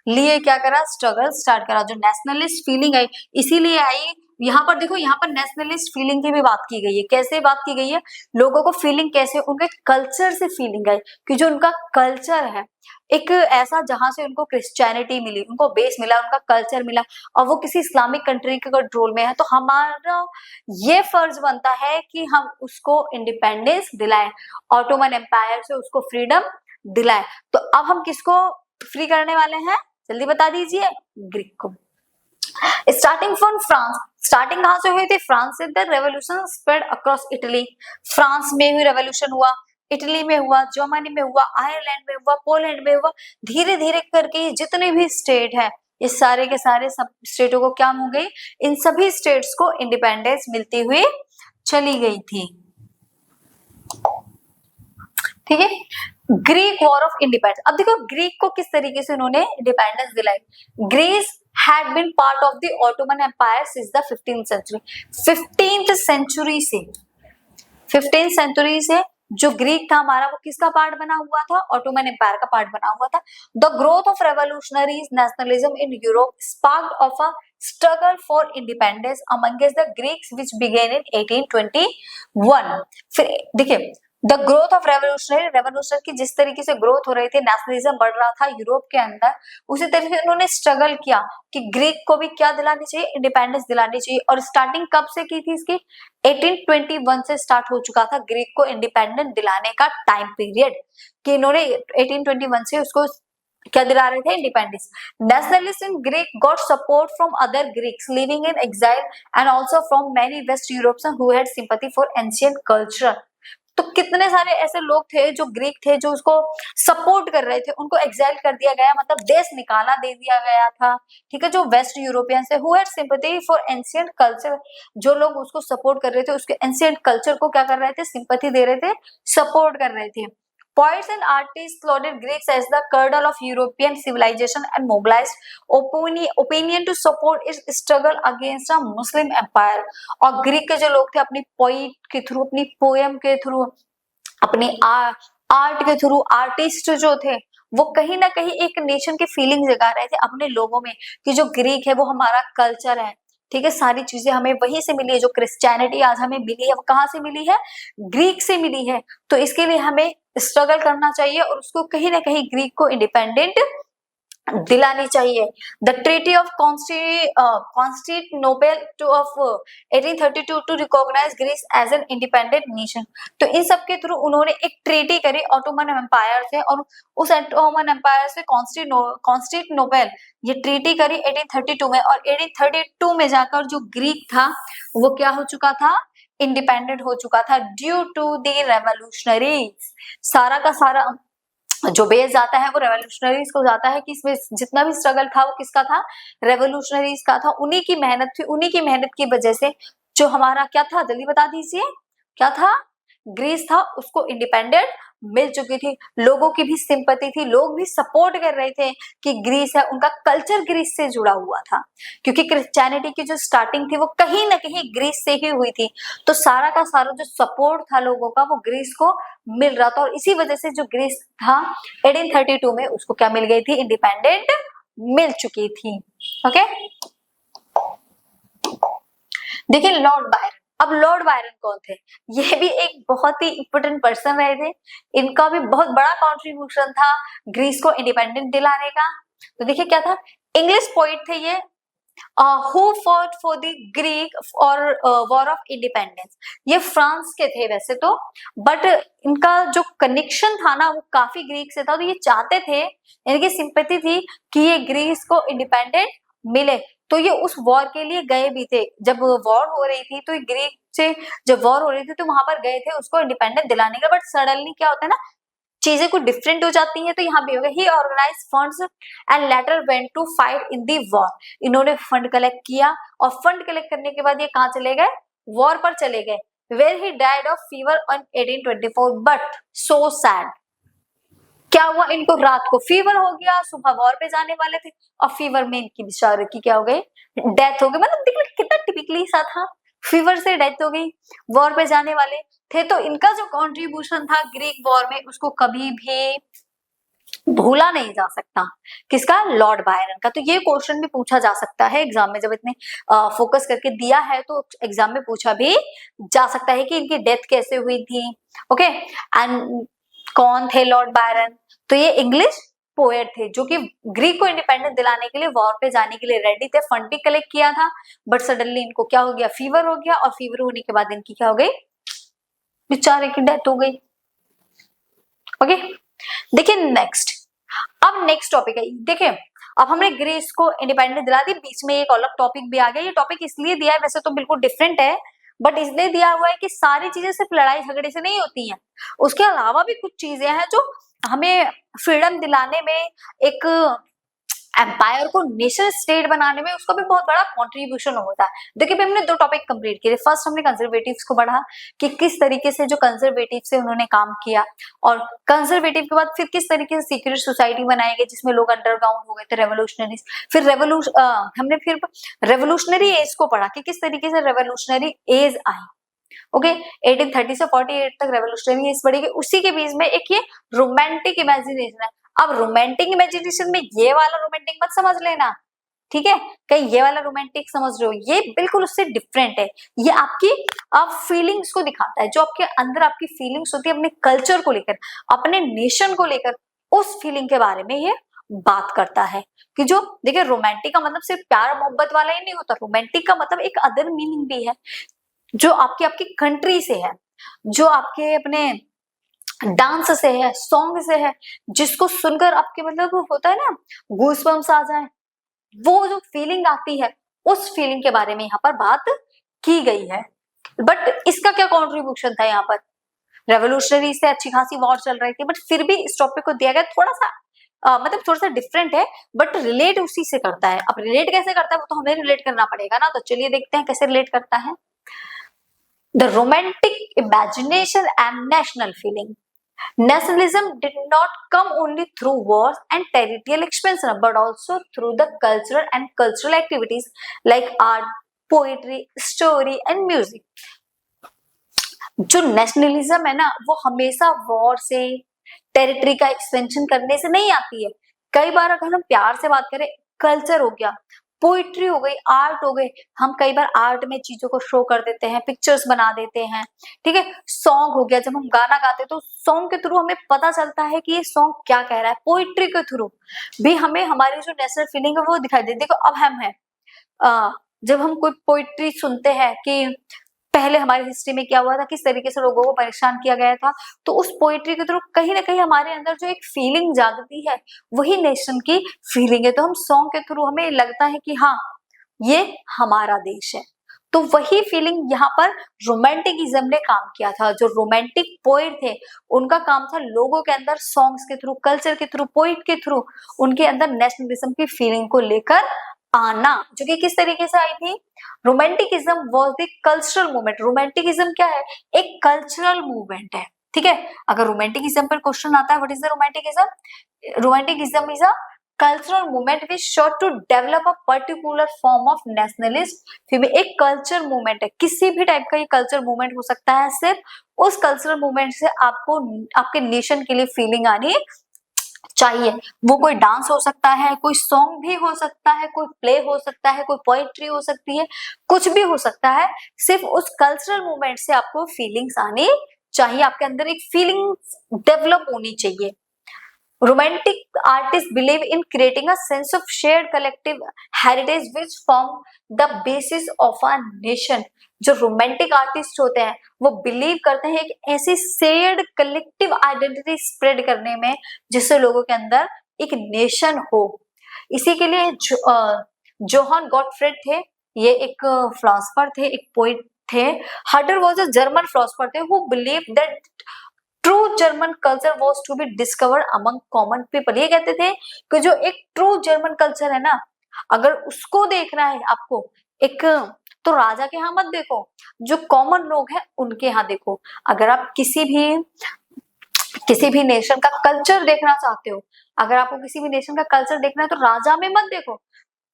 लिए क्या करा, स्ट्रगल स्टार्ट करा। जो नेशनलिस्ट फीलिंग आई इसीलिए आई। यहाँ पर देखो, यहाँ पर नेशनलिस्ट फीलिंग की भी बात की गई है। कैसे बात की गई है, लोगों को फीलिंग कैसे, उनके कल्चर से फीलिंग आई कि जो उनका कल्चर है एक ऐसा जहां से उनको क्रिश्चियनिटी मिली, उनको बेस मिला, उनका कल्चर मिला, और वो किसी इस्लामिक कंट्री के कंट्रोल में है, तो हमारा ये फर्ज बनता है कि हम उसको इंडिपेंडेंस दिलाएं, ऑटोमन एम्पायर से उसको फ्रीडम दिलाएं। तो अब हम किसको फ्री करने वाले हैं, जल्दी बता दीजिए, ग्रीक को। स्टार्टिंग फ्रॉम फ्रांस, स्टार्टिंग कहां से हुई थी, फ्रांस से। The revolution spread across Italy, France में भी रेवोल्यूशन हुआ, इटली में हुआ, जर्मनी में हुआ, आयरलैंड में हुआ, पोलैंड में हुआ। धीरे धीरे करके जितने भी स्टेट है ये सारे के सारे सब स्टेटों को क्या हो गई, इन सभी स्टेट्स को इंडिपेंडेंस मिलती हुई चली गई थी, ठीक है। ग्रीक वॉर ऑफ इंडिपेंडेंस, अब देखो ग्रीक को किस तरीके से उन्होंने इंडिपेंडेंस दिलाई। Greece had been part of the Ottoman Empire since the 15th century. 15th century से जो ग्रीक था हमारा वो किसका पार्ट बना हुआ था, ऑटोमन एम्पायर का पार्ट बना हुआ था। The growth of revolutionary nationalism in Europe sparked off a struggle for independence amongst the Greeks which began in 1821। फिर देखिए द ग्रोथ ऑफ रेवोल्यूशन की जिस तरीके से ग्रोथ हो रही थी, नेशनलिज्म बढ़ रहा था यूरोप के अंदर, उसी तरीके से उन्होंने स्ट्रगल किया कि ग्रीक को भी क्या दिलानी चाहिए, इंडिपेंडेंस दिलानी चाहिए। और स्टार्टिंग कब से की थी इसकी, 1821 से स्टार्ट हो चुका था ग्रीक को इंडिपेंडेंट दिलाने का टाइम पीरियड, कि इन्होंने 1821 से उसको क्या दिला रहे थे, independence. Nationalist in Greek got support from other Greeks living in exile and also from many west Europeans who had sympathy for ancient culture. तो कितने सारे ऐसे लोग थे जो ग्रीक थे जो उसको सपोर्ट कर रहे थे, उनको एग्जाइल कर दिया गया, मतलब देश निकाला दे दिया गया था, ठीक है। जो वेस्ट यूरोपियन से who had sympathy for ancient culture, जो लोग उसको सपोर्ट कर रहे थे, उसके एंशिएंट कल्चर को क्या कर रहे थे, सिंपैथी दे रहे थे, सपोर्ट कर रहे थे। Poets and artists lauded Greeks as the cradle of European civilization and mobilized opinion to support its struggle against a Muslim empire। और ग्रीक के जो लोग थे अपनी पोइट के थ्रू, अपनी पोएम के थ्रू, अपनी आर्ट के थ्रू, आर्टिस्ट जो थे वो कहीं ना कहीं एक नेशन की फीलिंग जगा रहे थे अपने लोगों में कि जो ग्रीक है वो हमारा कल्चर है, ठीक है। सारी चीजें हमें वहीं से मिली है, जो क्रिश्चियनिटी आज हमें मिली है वो कहाँ से मिली है, ग्रीक से मिली है। तो इसके लिए हमें स्ट्रगल करना चाहिए और उसको कहीं ना कहीं ग्रीक को इंडिपेंडेंट दिलानी चाहिए। The treaty of Constantinople of 1832 to recognise Greece as an independent nation. तो इन सब के थ्रू उन्होंने एक ट्रीटी करी ऑटोमन एम्पायर से, और उस ऑटोमन एम्पायर से कॉन्स्टेंटिनोपल ये ट्रीटी करी 1832 में, और 1832 में जाकर जो ग्रीक था वो क्या हो चुका था, इंडिपेंडेंट हो चुका था ड्यू टू द रेवोल्यूशनरीज। सारा का सारा जो बेस जाता है वो रेवोल्यूशनरीज को जाता है कि इसमें जितना भी स्ट्रगल था वो किसका था, रेवोल्यूशनरीज का था। उन्हीं की मेहनत थी, उन्हीं की मेहनत की वजह से जो हमारा क्या था, जल्दी बता दीजिए क्या था, ग्रीस था, उसको इंडिपेंडेंट मिल चुकी थी, लोगों की भी सिंपैथी थी, लोग भी सपोर्ट कर रहे थे कि ग्रीस है, उनका कल्चर ग्रीस से जुड़ा हुआ था, क्योंकि क्रिश्चियनिटी की जो स्टार्टिंग थी वो कहीं ना कहीं ग्रीस से ही हुई थी। तो सारा का सारा जो सपोर्ट था लोगों का वो ग्रीस को मिल रहा था, और इसी वजह से जो ग्रीस था 1832 में उसको क्या मिल गई थी, इंडिपेंडेंट मिल चुकी थी। ओके, देखिए लॉर्ड बायरन। अब लॉर्ड बायरन कौन थे? ये भी एक बहुत ही इंपोर्टेंट पर्सन रहे थे, इनका भी बहुत बड़ा कॉन्ट्रीब्यूशन था ग्रीस को इंडिपेंडेंट दिलाने का। तो देखिए क्या था, इंग्लिश पोइट थे ये, who fought for the Greek और वॉर ऑफ इंडिपेंडेंस। ये फ्रांस के थे वैसे तो, बट इनका जो कनेक्शन था ना वो काफी ग्रीक से था, तो ये चाहते थे, इनकी सिंपैथी थी कि ये ग्रीस को इंडिपेंडेंट मिले, तो ये उस वॉर के लिए गए भी थे। जब वॉर हो रही थी तो ग्रीक से जब वॉर हो रही थी तो वहां पर गए थे उसको इंडिपेंडेंट दिलाने का, बट सडनली क्या होता है ना, चीजें कुछ डिफरेंट हो जाती हैं, तो यहाँ भी हो गया। He organise funds and later went to fight in the war. इन्होंने फंड कलेक्ट किया, और फंड कलेक्ट करने के बाद ये कहाँ चले गए, वॉर पर चले गए। Where he died of fever on 1824, but so sad. क्या हुआ, इनको रात को फीवर हो गया, सुबह वॉर पे जाने वाले थे, और फीवर में इनकी बेचारे की क्या हो गई, डेथ हो गई। मतलब देखो कितना टिपिकली सा था, फीवर से डेथ हो गई, वॉर पे जाने वाले थे। तो इनका जो कंट्रीब्यूशन था ग्रीक वॉर में उसको कभी भी भूला नहीं जा सकता। किसका, लॉर्ड बायरन का। तो ये क्वेश्चन भी पूछा जा सकता है एग्जाम में, जब इतने फोकस करके दिया है तो एग्जाम में पूछा भी जा सकता है कि इनकी डेथ कैसे हुई थी। ओके, एंड कौन थे लॉर्ड बायरन? तो ये इंग्लिश पोएट थे जो कि ग्रीक को इंडिपेंडेंस दिलाने के लिए वॉर पे जाने के लिए रेडी थे, फंड भी कलेक्ट किया था, बट सडनली इनको क्या हो गया, फीवर हो गया, और फीवर होने के बाद इनकी क्या हो गई, बेचारे की डेथ हो गई। ओके, देखिए नेक्स्ट, अब नेक्स्ट टॉपिक है, देखिए अब हमने ग्रीस को इंडिपेंडेंस दिला दी, बीच में एक अलग टॉपिक भी आ गया। ये टॉपिक इसलिए दिया है, वैसे तो बिल्कुल डिफरेंट है, बट इसलिए दिया हुआ है कि सारी चीजें सिर्फ लड़ाई झगड़े से नहीं होती हैं, उसके अलावा भी कुछ चीजें हैं जो हमें फ्रीडम दिलाने में, एक एम्पायर को नेशन स्टेट बनाने में उसका भी बहुत बड़ा कंट्रीब्यूशन होता है। देखिए हमने दो टॉपिक कंप्लीट किए। फर्स्ट हमने कंजर्वेटिव्स को पढ़ा कि किस तरीके से जो कंजर्वेटिव से उन्होंने काम किया, और कंजर्वेटिव के बाद फिर किस तरीके से सीक्रेट सोसाइटी बनाई गई जिसमें लोग अंडरग्राउंड हो गए थे, रेवोल्यूशनरीज। फिर हमने फिर रेवोल्यूशनरी एज को पढ़ा कि किस तरीके से रेवोल्यूशनरी एज आई। ओके, 1830 से 48 तक रेवोल्यूशनरी एज बढ़ी गई। उसी के बीच में एक ये रोमांटिक इमेजिनेशन है। अब रोमांटिक इमेजिनेशन में ये वाला रोमांटिक मत समझ लेना, ठीक है, कहीं ये वाला रोमांटिक समझ रहे हो, ये बिल्कुल उससे डिफरेंट है। ये आपकी आप फीलिंग्स को दिखाता है, जो आपके अंदर आपकी फीलिंग्स होती है अपने कल्चर को लेकर, अपने नेशन को लेकर, उस फीलिंग के बारे में ये बात करता है। कि जो देखिए रोमांटिक का मतलब सिर्फ प्यार मोहब्बत वाला ही नहीं होता, रोमांटिक का मतलब एक अदर मीनिंग भी है, जो आपकी कंट्री से है, जो आपके अपने डांस से है, सॉन्ग से है, जिसको सुनकर आपके मतलब होता है ना गूज़बम्स आ जाए, वो जो फीलिंग आती है, उस फीलिंग के बारे में यहाँ पर बात की गई है। बट इसका क्या कॉन्ट्रीब्यूशन था यहाँ पर, रेवोल्यूशनरी से अच्छी खासी वॉर चल रही थी, बट फिर भी इस टॉपिक को दिया गया थोड़ा सा मतलब थोड़ा सा डिफरेंट है, बट रिलेट उसी से करता है। अब रिलेट कैसे करता है वो तो हमें रिलेट करना पड़ेगा ना, तो चलिए देखते हैं कैसे रिलेट करता है। The romantic imagination and national feeling. Nationalism did not come only through wars and territorial expansion, but also through the cultural activities like art, poetry, story and music. जो नेशनलिज्म है ना वो हमेशा वॉर से, territory का expansion करने से नहीं आती है। कई बार अगर हम प्यार से बात करें, कल्चर हो गया, पोइट्री हो गई, आर्ट हो गई, हम कई बार आर्ट में चीजों को शो कर देते हैं, पिक्चर्स बना देते हैं, ठीक है। सॉन्ग हो गया, जब हम गाना गाते हैं तो सॉन्ग के थ्रू हमें पता चलता है कि ये सॉन्ग क्या कह रहा है। पोइट्री के थ्रू भी हमें हमारी जो नेशनल फीलिंग है वो दिखाई देती है। देखो अब हम है जब हम कोई पोइट्री सुनते हैं कि पहले हमारी हिस्ट्री में क्या हुआ था, किस तरीके से लोगों को परेशान किया गया था, तो उस पोइट्री के थ्रू कहीं ना कहीं हमारे अंदर जो एक फीलिंग जागती है वही नेशन की फीलिंग है। तो हम सॉन्ग के थ्रू हमें लगता है कि हाँ ये हमारा देश है। तो वही फीलिंग यहाँ पर रोमांटिकिज्म ने काम किया था। जो रोमांटिक पोइट थे उनका काम था लोगों के अंदर सॉन्ग्स के थ्रू, कल्चर के थ्रू, पोइट के थ्रू उनके अंदर नेशनलिज्म की फीलिंग को लेकर आना, जो कि किस तरीके से आई थी। रोमांटिकिज्म वाज द कल्चरल मूवमेंट। रोमांटिकिज्म क्या है, एक कल्चरल मूवमेंट है, ठीक है। अगर रोमांटिकिज्म पर क्वेश्चन आता है, what is the romanticism? Romanticism is a cultural movement which sought to develop a particular form of nationalist female. एक कल्चर मूवमेंट है, किसी भी टाइप का ये कल्चर मूवमेंट हो सकता है, सिर्फ उस कल्चरल मूवमेंट से आपको आपके नेशन के लिए फीलिंग आनी चाहिए। वो कोई डांस हो सकता है, कोई सॉन्ग भी हो सकता है, कोई प्ले हो सकता है, कोई पोएट्री हो सकती है, कुछ भी हो सकता है, सिर्फ उस कल्चरल मूवमेंट से आपको फीलिंग्स आनी चाहिए, आपके अंदर एक फीलिंग डेवलप होनी चाहिए। Romantic artist believe in creating a sense of shared collective heritage which form the basis of a nation. जो रोमांटिक आर्टिस्ट होते हैं वो बिलीव करते हैं एक ऐसी शेयर्ड कलेक्टिव आइडेंटिटी स्प्रेड करने में जिससे लोगों के अंदर एक नेशन हो। इसी के लिए जोहान गॉटफ्रेड थे, ये एक फिलोसोफर थे, एक पोइट थे। Herder was a German philosopher थे who believe that true German culture was to be discovered among common people. ये कहते थे कि जो एक ट्रू जर्मन कल्चर है ना, अगर उसको देखना है आपको, एक तो राजा के यहाँ मत देखो, जो कॉमन लोग हैं उनके यहाँ देखो। अगर आप किसी भी नेशन का कल्चर देखना चाहते हो, अगर आपको किसी भी नेशन का कल्चर देखना है तो राजा में मत देखो,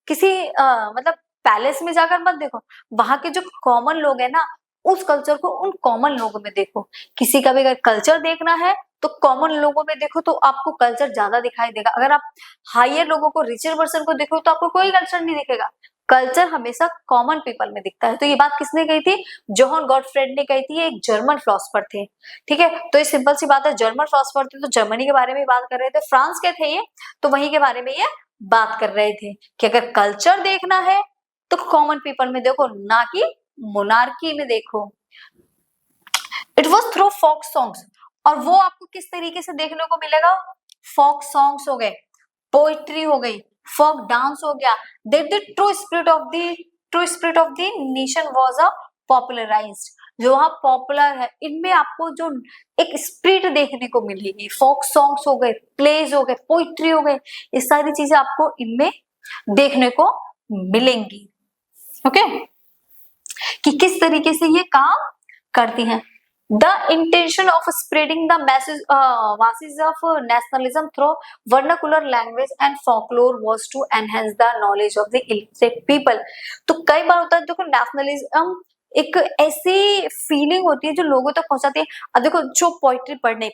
किसी मतलब पैलेस में जाकर मत देखो, वहां के जो कॉमन लोग हैं ना उस कल्चर को उन कॉमन लोगों में देखो। किसी का भी अगर कल्चर देखना है तो कॉमन लोगों में देखो तो आपको कल्चर ज्यादा दिखाई देगा। अगर आप हायर लोगों को, रिचर पर्सन को देखो तो आपको कोई कल्चर नहीं दिखेगा। कल्चर हमेशा कॉमन पीपल में दिखता है। तो ये बात किसने कही थी? जोहान गॉटफ्रेड ने कही थी। ये एक जर्मन फिलोसोफर थे, ठीक है। तो ये सिंपल सी बात है, जर्मन फिलोसोफर थे तो जर्मनी के बारे में बात कर रहे थे। फ्रांस के थे ये, तो वहीं के बारे में ये बात कर रहे थे कि अगर कल्चर देखना है तो कॉमन पीपल में देखो, ना कि मोनार्की में देखो। It was through folk songs, और वो आपको किस तरीके से देखने को मिलेगा? फोक सॉन्ग्स हो गए, पोइट्री हो गई, फोक डांस हो गया, that the true spirit of the nation was a popularised. जो वहां पॉपुलर है, इनमें आपको जो एक स्पिरिट देखने को मिलेगी। फोक सॉन्ग्स हो गए, प्लेज हो गए, पोइट्री हो गए, ये सारी चीजें आपको इनमें देखने को मिलेंगी। ओके, कि किस तरीके से ये काम करती हैं। The intention of spreading the masses of nationalism through vernacular language and folklore was to enhance the knowledge of the illiterate people। तो कई बार होता है, देखो नेशनलिज्म एक ऐसी फीलिंग होती है जो लोगों तक पहुंचाती है। अब देखो जो पोइट्री पढ़ नहीं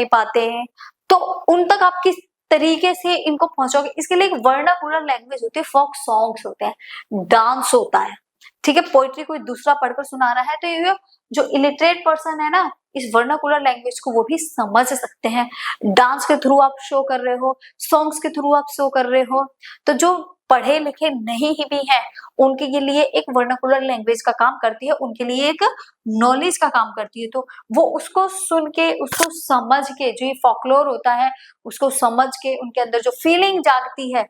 पाते हैं तो उन तक आप किस तरीके से इनको पहुंचाओगे? इसके लिए एक वर्नाकुलर लैंग्वेज होती है, फोक सॉन्ग्स होते हैं, डांस होता है, ठीक है। पोइट्री कोई दूसरा पढ़कर सुना रहा है तो ये जो इलिटरेट पर्सन है ना, इस वर्नाकुलर लैंग्वेज को वो भी समझ सकते हैं। डांस के थ्रू आप शो कर रहे हो, सॉन्ग्स के थ्रू आप शो कर रहे हो। तो जो पढ़े लिखे नहीं ही भी हैं उनके लिए एक वर्नाकुलर लैंग्वेज का काम करती है, उनके लिए एक नॉलेज का काम करती है। तो वो उसको सुन के, उसको समझ के, जो ये फॉकलोर होता है उसको समझ के उनके अंदर जो फीलिंग जागती है,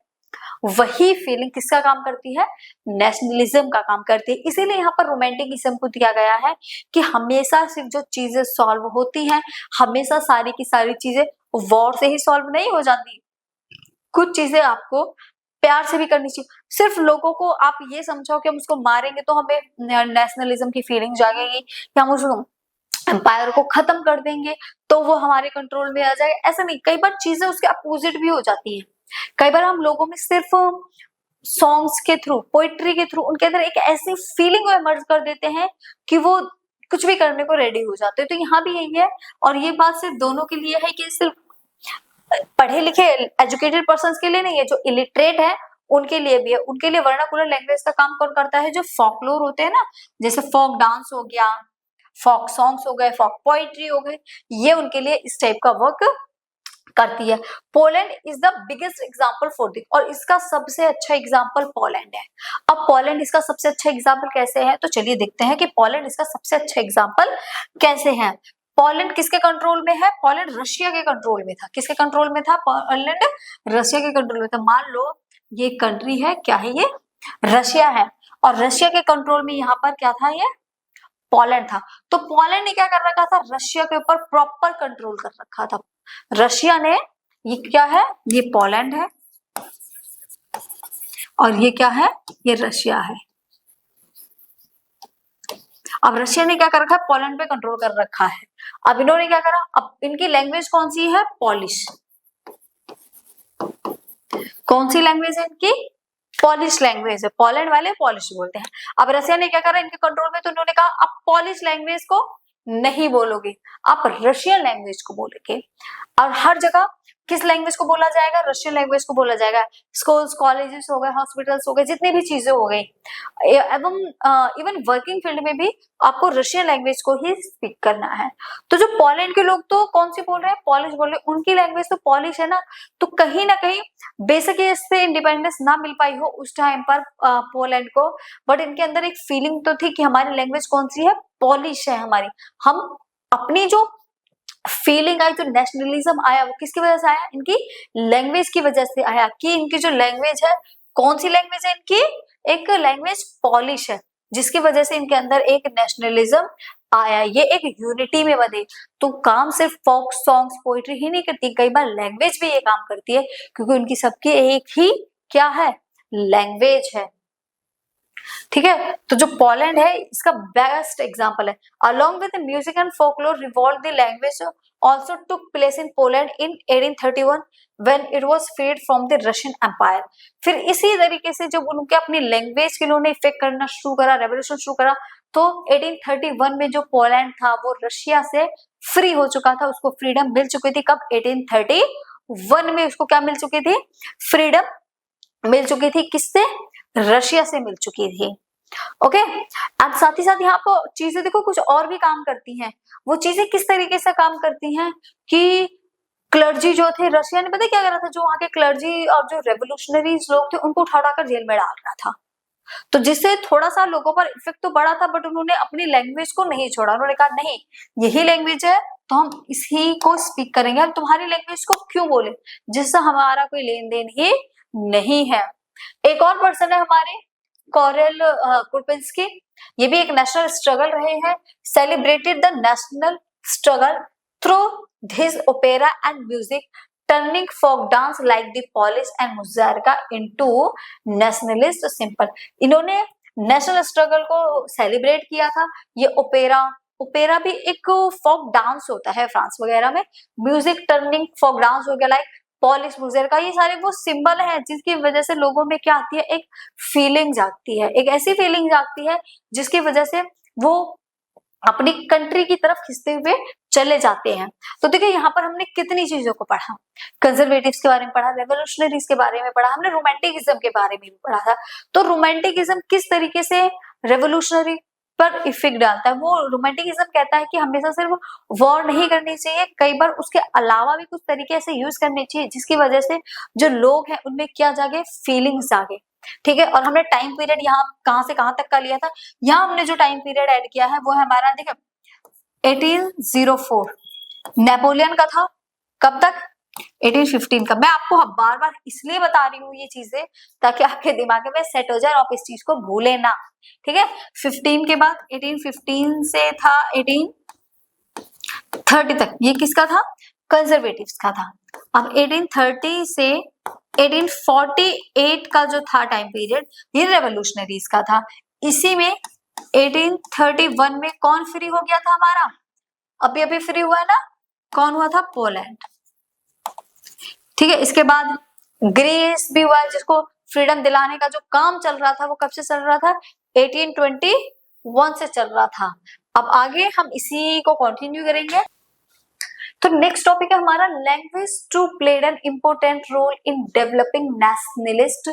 वही फीलिंग किसका काम करती है? नेशनलिज्म का काम करती है। इसीलिए यहाँ पर रोमांटिकिज्म को दिया गया है कि हमेशा सिर्फ जो चीजें सॉल्व होती हैं, हमेशा सारी की सारी चीजें वॉर से ही सॉल्व नहीं हो जाती। कुछ चीजें आपको प्यार से भी करनी चाहिए। सिर्फ लोगों को आप ये समझो कि हम उसको मारेंगे तो हमें नेशनलिज्म की फीलिंग जागेगी, कि हम उसको एम्पायर को खत्म कर देंगे तो वो हमारे कंट्रोल में आ जाएगा, ऐसा नहीं। कई बार चीजें उसके अपोजिट भी हो जाती हैं। कई बार हम लोगों में सिर्फ सॉन्ग्स के थ्रू, पोइट्री के थ्रू उनके अंदर एक ऐसी फीलिंग को इमर्ज कर देते हैं कि वो कुछ भी करने को रेडी हो जाते हैं। तो यहाँ भी यही है, और ये बात सिर्फ दोनों के लिए है कि सिर्फ पढ़े लिखे एजुकेटेड पर्संस के लिए नहीं है, जो इलिटरेट है उनके लिए भी है। उनके लिए वर्नाकुलर लैंग्वेज का काम कौन करता है? जो फॉकलोर होते हैं ना, जैसे फोक डांस हो गया, फोक सॉन्ग्स हो गए, फोक पोइट्री हो गए, ये उनके लिए इस टाइप का वर्क करती है। Poland is the biggest example for this, और इसका सबसे अच्छा एग्जाम्पल पोलैंड है। अब पोलैंड इसका सबसे अच्छा एग्जाम्पल कैसे है, तो चलिए देखते हैं कि पोलैंड इसका सबसे अच्छा एग्जाम्पल कैसे है। पोलैंड किसके कंट्रोल में है? पोलैंड रशिया के कंट्रोल में था। किसके कंट्रोल में था? पोलैंड रशिया के कंट्रोल में था। मान लो ये कंट्री है, क्या है ये? रशिया है, और रशिया के कंट्रोल में यहाँ पर क्या था? ये पोलैंड था। तो पोलैंड ने क्या कर रखा था? रशिया के ऊपर प्रॉपर कंट्रोल कर रखा था। रशिया ने, ये क्या है? ये पोलैंड है, और ये क्या है? ये रशिया है। अब रशिया ने क्या कर रखा है, पोलैंड पे कंट्रोल कर रखा है। अब इन्होंने क्या करा, अब इनकी लैंग्वेज कौन सी है, पॉलिश। कौन सी लैंग्वेज है इनकी, पॉलिश लैंग्वेज है, पोलैंड वाले पॉलिश बोलते हैं। अब रशिया ने क्या करा इनके कंट्रोल में, तो उन्होंने कहा आप पॉलिश लैंग्वेज को नहीं बोलोगे, आप रशियन लैंग्वेज को बोलोगे। और हर जगह किस लैंग्वेज को बोला जाएगा, रशियन लैंग्वेज को बोला जाएगा। स्कूल्स, कॉलेजेस हो गए, हॉस्पिटल्स हो गए, जितनी भी चीजें हो गई, एवं इवन वर्किंग फील्ड में भी आपको रशियन लैंग्वेज को ही स्पीक करना है। तो जो पोलैंड के लोग तो कौन सी बोल रहे हैं, पॉलिश बोल रहे हैं, उनकी लैंग्वेज तो पॉलिश है ना। तो कहीं ना कहीं बेशक इससे इंडिपेंडेंस ना मिल पाई हो उस टाइम पर पोलैंड को, बट इनके अंदर एक फीलिंग तो थी कि हमारी लैंग्वेज कौन सी है, पॉलिश है हमारी। हम अपनी जो फीलिंग आई, जो नेशनलिज्म आया, वो किसकी वजह से आया, इनकी लैंग्वेज की वजह से आया, कि इनकी जो लैंग्वेज है, कौन सी लैंग्वेज है इनकी, एक लैंग्वेज पॉलिश है, जिसकी वजह से इनके अंदर एक नेशनलिज्म आया, ये एक यूनिटी में बने। तो काम सिर्फ फोक सॉन्ग्स, पोइट्री ही नहीं करती, कई बार लैंग्वेज भी ये काम करती है, क्योंकि उनकी सबकी एक ही क्या है, लैंग्वेज है। ठीक है, तो जो पोलैंड है इसका बेस्ट एग्जांपल है। Along with music and folklore, revolt the language also took place in Poland in 1831 when it was freed from the Russian Empire। फिर इसी तरीके से जब उनके अपनी लैंग्वेज के इन्होंने इफेक्ट करना शुरू करा, रेवोल्यूशन शुरू करा, तो 1831 में जो पोलैंड था वो रशिया से फ्री हो चुका था, उसको फ्रीडम मिल चुकी थी। कब, 1831 में उसको क्या मिल चुकी थी, फ्रीडम मिल चुकी थी, किससे, रशिया से मिल चुकी थी। ओके, अब साथ ही साथ यहाँ पर चीजें देखो कुछ और भी काम करती हैं। वो चीजें किस तरीके से काम करती हैं कि क्लर्जी जो थे, रशिया ने पता क्या करा था, जो वहां के क्लर्जी और जो रेवोल्यूशनरीज लोग थे उनको उठा उठाकर जेल में डाल रहा था। तो जिससे थोड़ा सा लोगों पर इफेक्ट तो बड़ा था, बट उन्होंने अपनी लैंग्वेज को नहीं छोड़ा। उन्होंने कहा नहीं, यही लैंग्वेज है तो हम इसी को स्पीक करेंगे, हम तुम्हारी लैंग्वेज को क्यों बोले, जिससे हमारा कोई लेन देन ही नहीं है। एक और पर्सन है हमारे कोरेल कुरपिंस्की, ये भी एक नेशनल स्ट्रगल रहे हैं। Celebrated the national struggle through his opera and music, turning folk dance like the polish and mazurka into nationalist simple. इन्होंने नेशनल स्ट्रगल को सेलिब्रेट किया था। ये ओपेरा भी एक फोक डांस होता है फ्रांस वगैरह में, म्यूजिक टर्निंग फोक डांस हो गया, लाइक पॉलिश, मुजरका, ये सारे वो सिंबल है जिसकी वजह से लोगों में क्या आती है, एक फीलिंग जागती है, एक ऐसी फीलिंग जागती है जिसकी वजह से वो अपनी कंट्री की तरफ खिंचते हुए चले जाते हैं। तो देखिए यहाँ पर हमने कितनी चीजों को पढ़ा, कंजर्वेटिव्स के बारे में पढ़ा, रेवोल्यूशनरीज के बारे में पढ़ा, हमने रोमांटिकिज्म के बारे में भी पढ़ा था। तो रोमांटिकिज्म किस तरीके से रेवोल्यूशनरी पर इफेक्ट डालता है। वो रोमांटिकिज्म कहता है कि हमेशा सिर्फ वॉर नहीं करनी चाहिए, कई बार उसके अलावा भी कुछ तरीके से यूज करने चाहिए, जिसकी वजह से जो लोग हैं उनमें क्या जागे, फीलिंग्स जागे। ठीक है, और हमने टाइम पीरियड यहाँ कहां से कहां तक का लिया था, यहाँ हमने जो टाइम पीरियड ऐड किया है वो है हमारा, देखिए 1804 नेपोलियन का था, कब तक, 1815 का। मैं आपको बार बार इसलिए बता रही हूँ ये चीजें ताकि आपके दिमाग में सेट हो जाए और आप इस चीज को भूले ना। ठीक है, 15 के बाद 1815 से था 1830 तक, ये किसका था, कंजर्वेटिव्स का था। अब 1830 से 1848 का जो था टाइम पीरियड, ये रेवोल्यूशनरीज का था। इसी में 1831 में कौन फ्री हो गया था हमारा, अभी अभी फ्री हुआ है ना, कौन हुआ था, पोलैंड। ठीक है, इसके बाद ग्रीस भी हुआ, जिसको फ्रीडम दिलाने का जो काम चल रहा था वो कब से चल रहा था, 1821 से चल रहा था। अब आगे हम इसी को कंटिन्यू करेंगे। तो नेक्स्ट टॉपिक है हमारा, language too played an important role in developing nationalist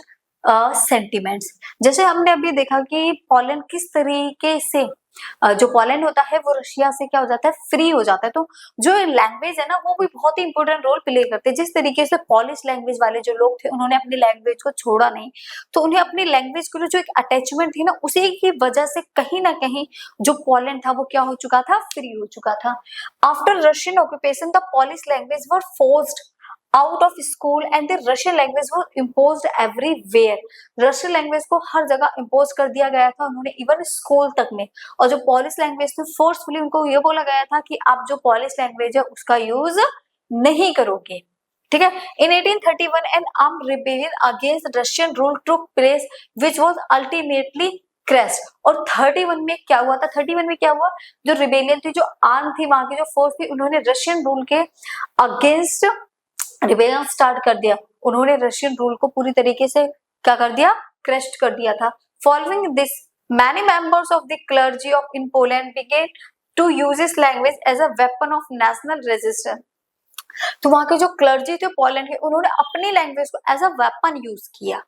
sentiments. जैसे हमने अभी देखा कि पोलैंड किस तरीके से जो पोलैंड होता है वो रशिया से क्या हो जाता है, फ्री हो जाता है। तो जो लैंग्वेज है ना वो भी बहुत ही इंपॉर्टेंट रोल प्ले करते हैं। जिस तरीके से पॉलिश लैंग्वेज वाले जो लोग थे उन्होंने अपनी लैंग्वेज को छोड़ा नहीं, तो उन्हें अपनी लैंग्वेज के लिए जो एक अटैचमेंट थी ना, उसी की वजह से कहीं ना कहीं जो पोलैंड था वो क्या हो चुका था, फ्री हो चुका था। After Russian occupation the polish language were forced out of school and the Russian language वो इम्पोज्ड एवरीवेयर। रशियन लैंग्वेज को हर जगह इम्पोज कर दिया गया था उन्होंने, इवन स्कूल तक में। और जो पॉलिश लैंग्वेज थी फोर्सफुली उनको ये बोला गया था कि आप जो पॉलिश लैंग्वेज है उसका यूज नहीं करोगे। ठीक है, इन 1831 N armed rebellion against Russian rule took place which was ultimately crest. और 31 में क्या हुआ था, 31 में क्या हुआ, जो रिबेलियन थी, जो आर्म थी, वहां की जो फोर्स थी, उन्होंने रशियन रूल के अगेंस्ट रिबेलियन स्टार्ट कर दिया। उन्होंने रशियन रूल को पूरी तरीके से क्या कर दिया, क्रेस्ट कर दिया था। Following this many members of the clergy of in Poland began to use this language as a weapon of national resistance। तो वहां के जो क्लर्जी थे पोलैंड के, उन्होंने अपनी लैंग्वेज को एज अ वेपन यूज किया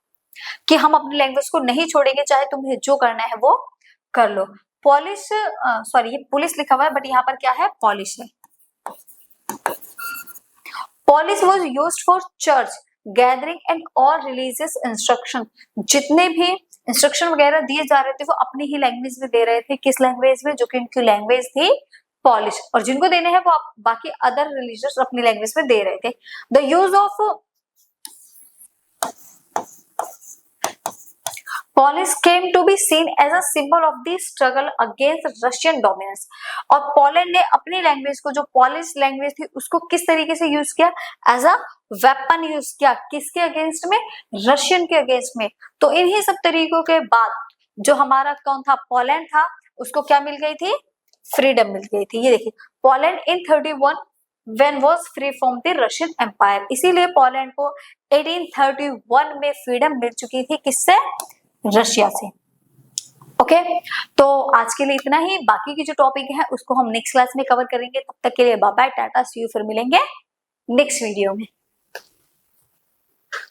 कि हम अपनी लैंग्वेज को नहीं छोड़ेंगे, चाहे तुम्हें जो करना है वो कर लो। पॉलिश, सॉरी ये पुलिस लिखा हुआ है बट यहाँ पर क्या है, पॉलिश है। Polish was used for church gathering and all religious instruction. जितने भी इंस्ट्रक्शन वगैरह दिए जा रहे थे वो अपनी ही लैंग्वेज में दे रहे थे। किस लैंग्वेज में, जो कि उनकी लैंग्वेज थी पॉलिश, और जिनको देने हैं वो बाकी अदर रिलीजियस अपनी लैंग्वेज में दे रहे थे। The use of Polish came to be seen as a symbol of the struggle against Russian dominance। और पोलैंड ने अपनी लैंग्वेज को, जो पॉलिश लैंग्वेज थी, उसको किस तरीके से यूज किया, एज अ वेपन यूज किया। किसके अगेंस्ट में, रशियन के अगेंस्ट में। तो इन्हीं सब तरीकों के बाद जो हमारा कौन था, पोलैंड था, उसको क्या मिल गई थी, फ्रीडम मिल गई थी। ये देखिए, Poland in 31 when was free from the Russian Empire। इसीलिए पोलैंड को 1831 में फ्रीडम मिल चुकी थी, किससे, रशिया से। ओके, तो आज के लिए इतना ही। बाकी की जो टॉपिक है उसको हम नेक्स्ट क्लास में कवर करेंगे। तब तक के लिए bye bye, tata, see you, फिर मिलेंगे नेक्स्ट वीडियो में।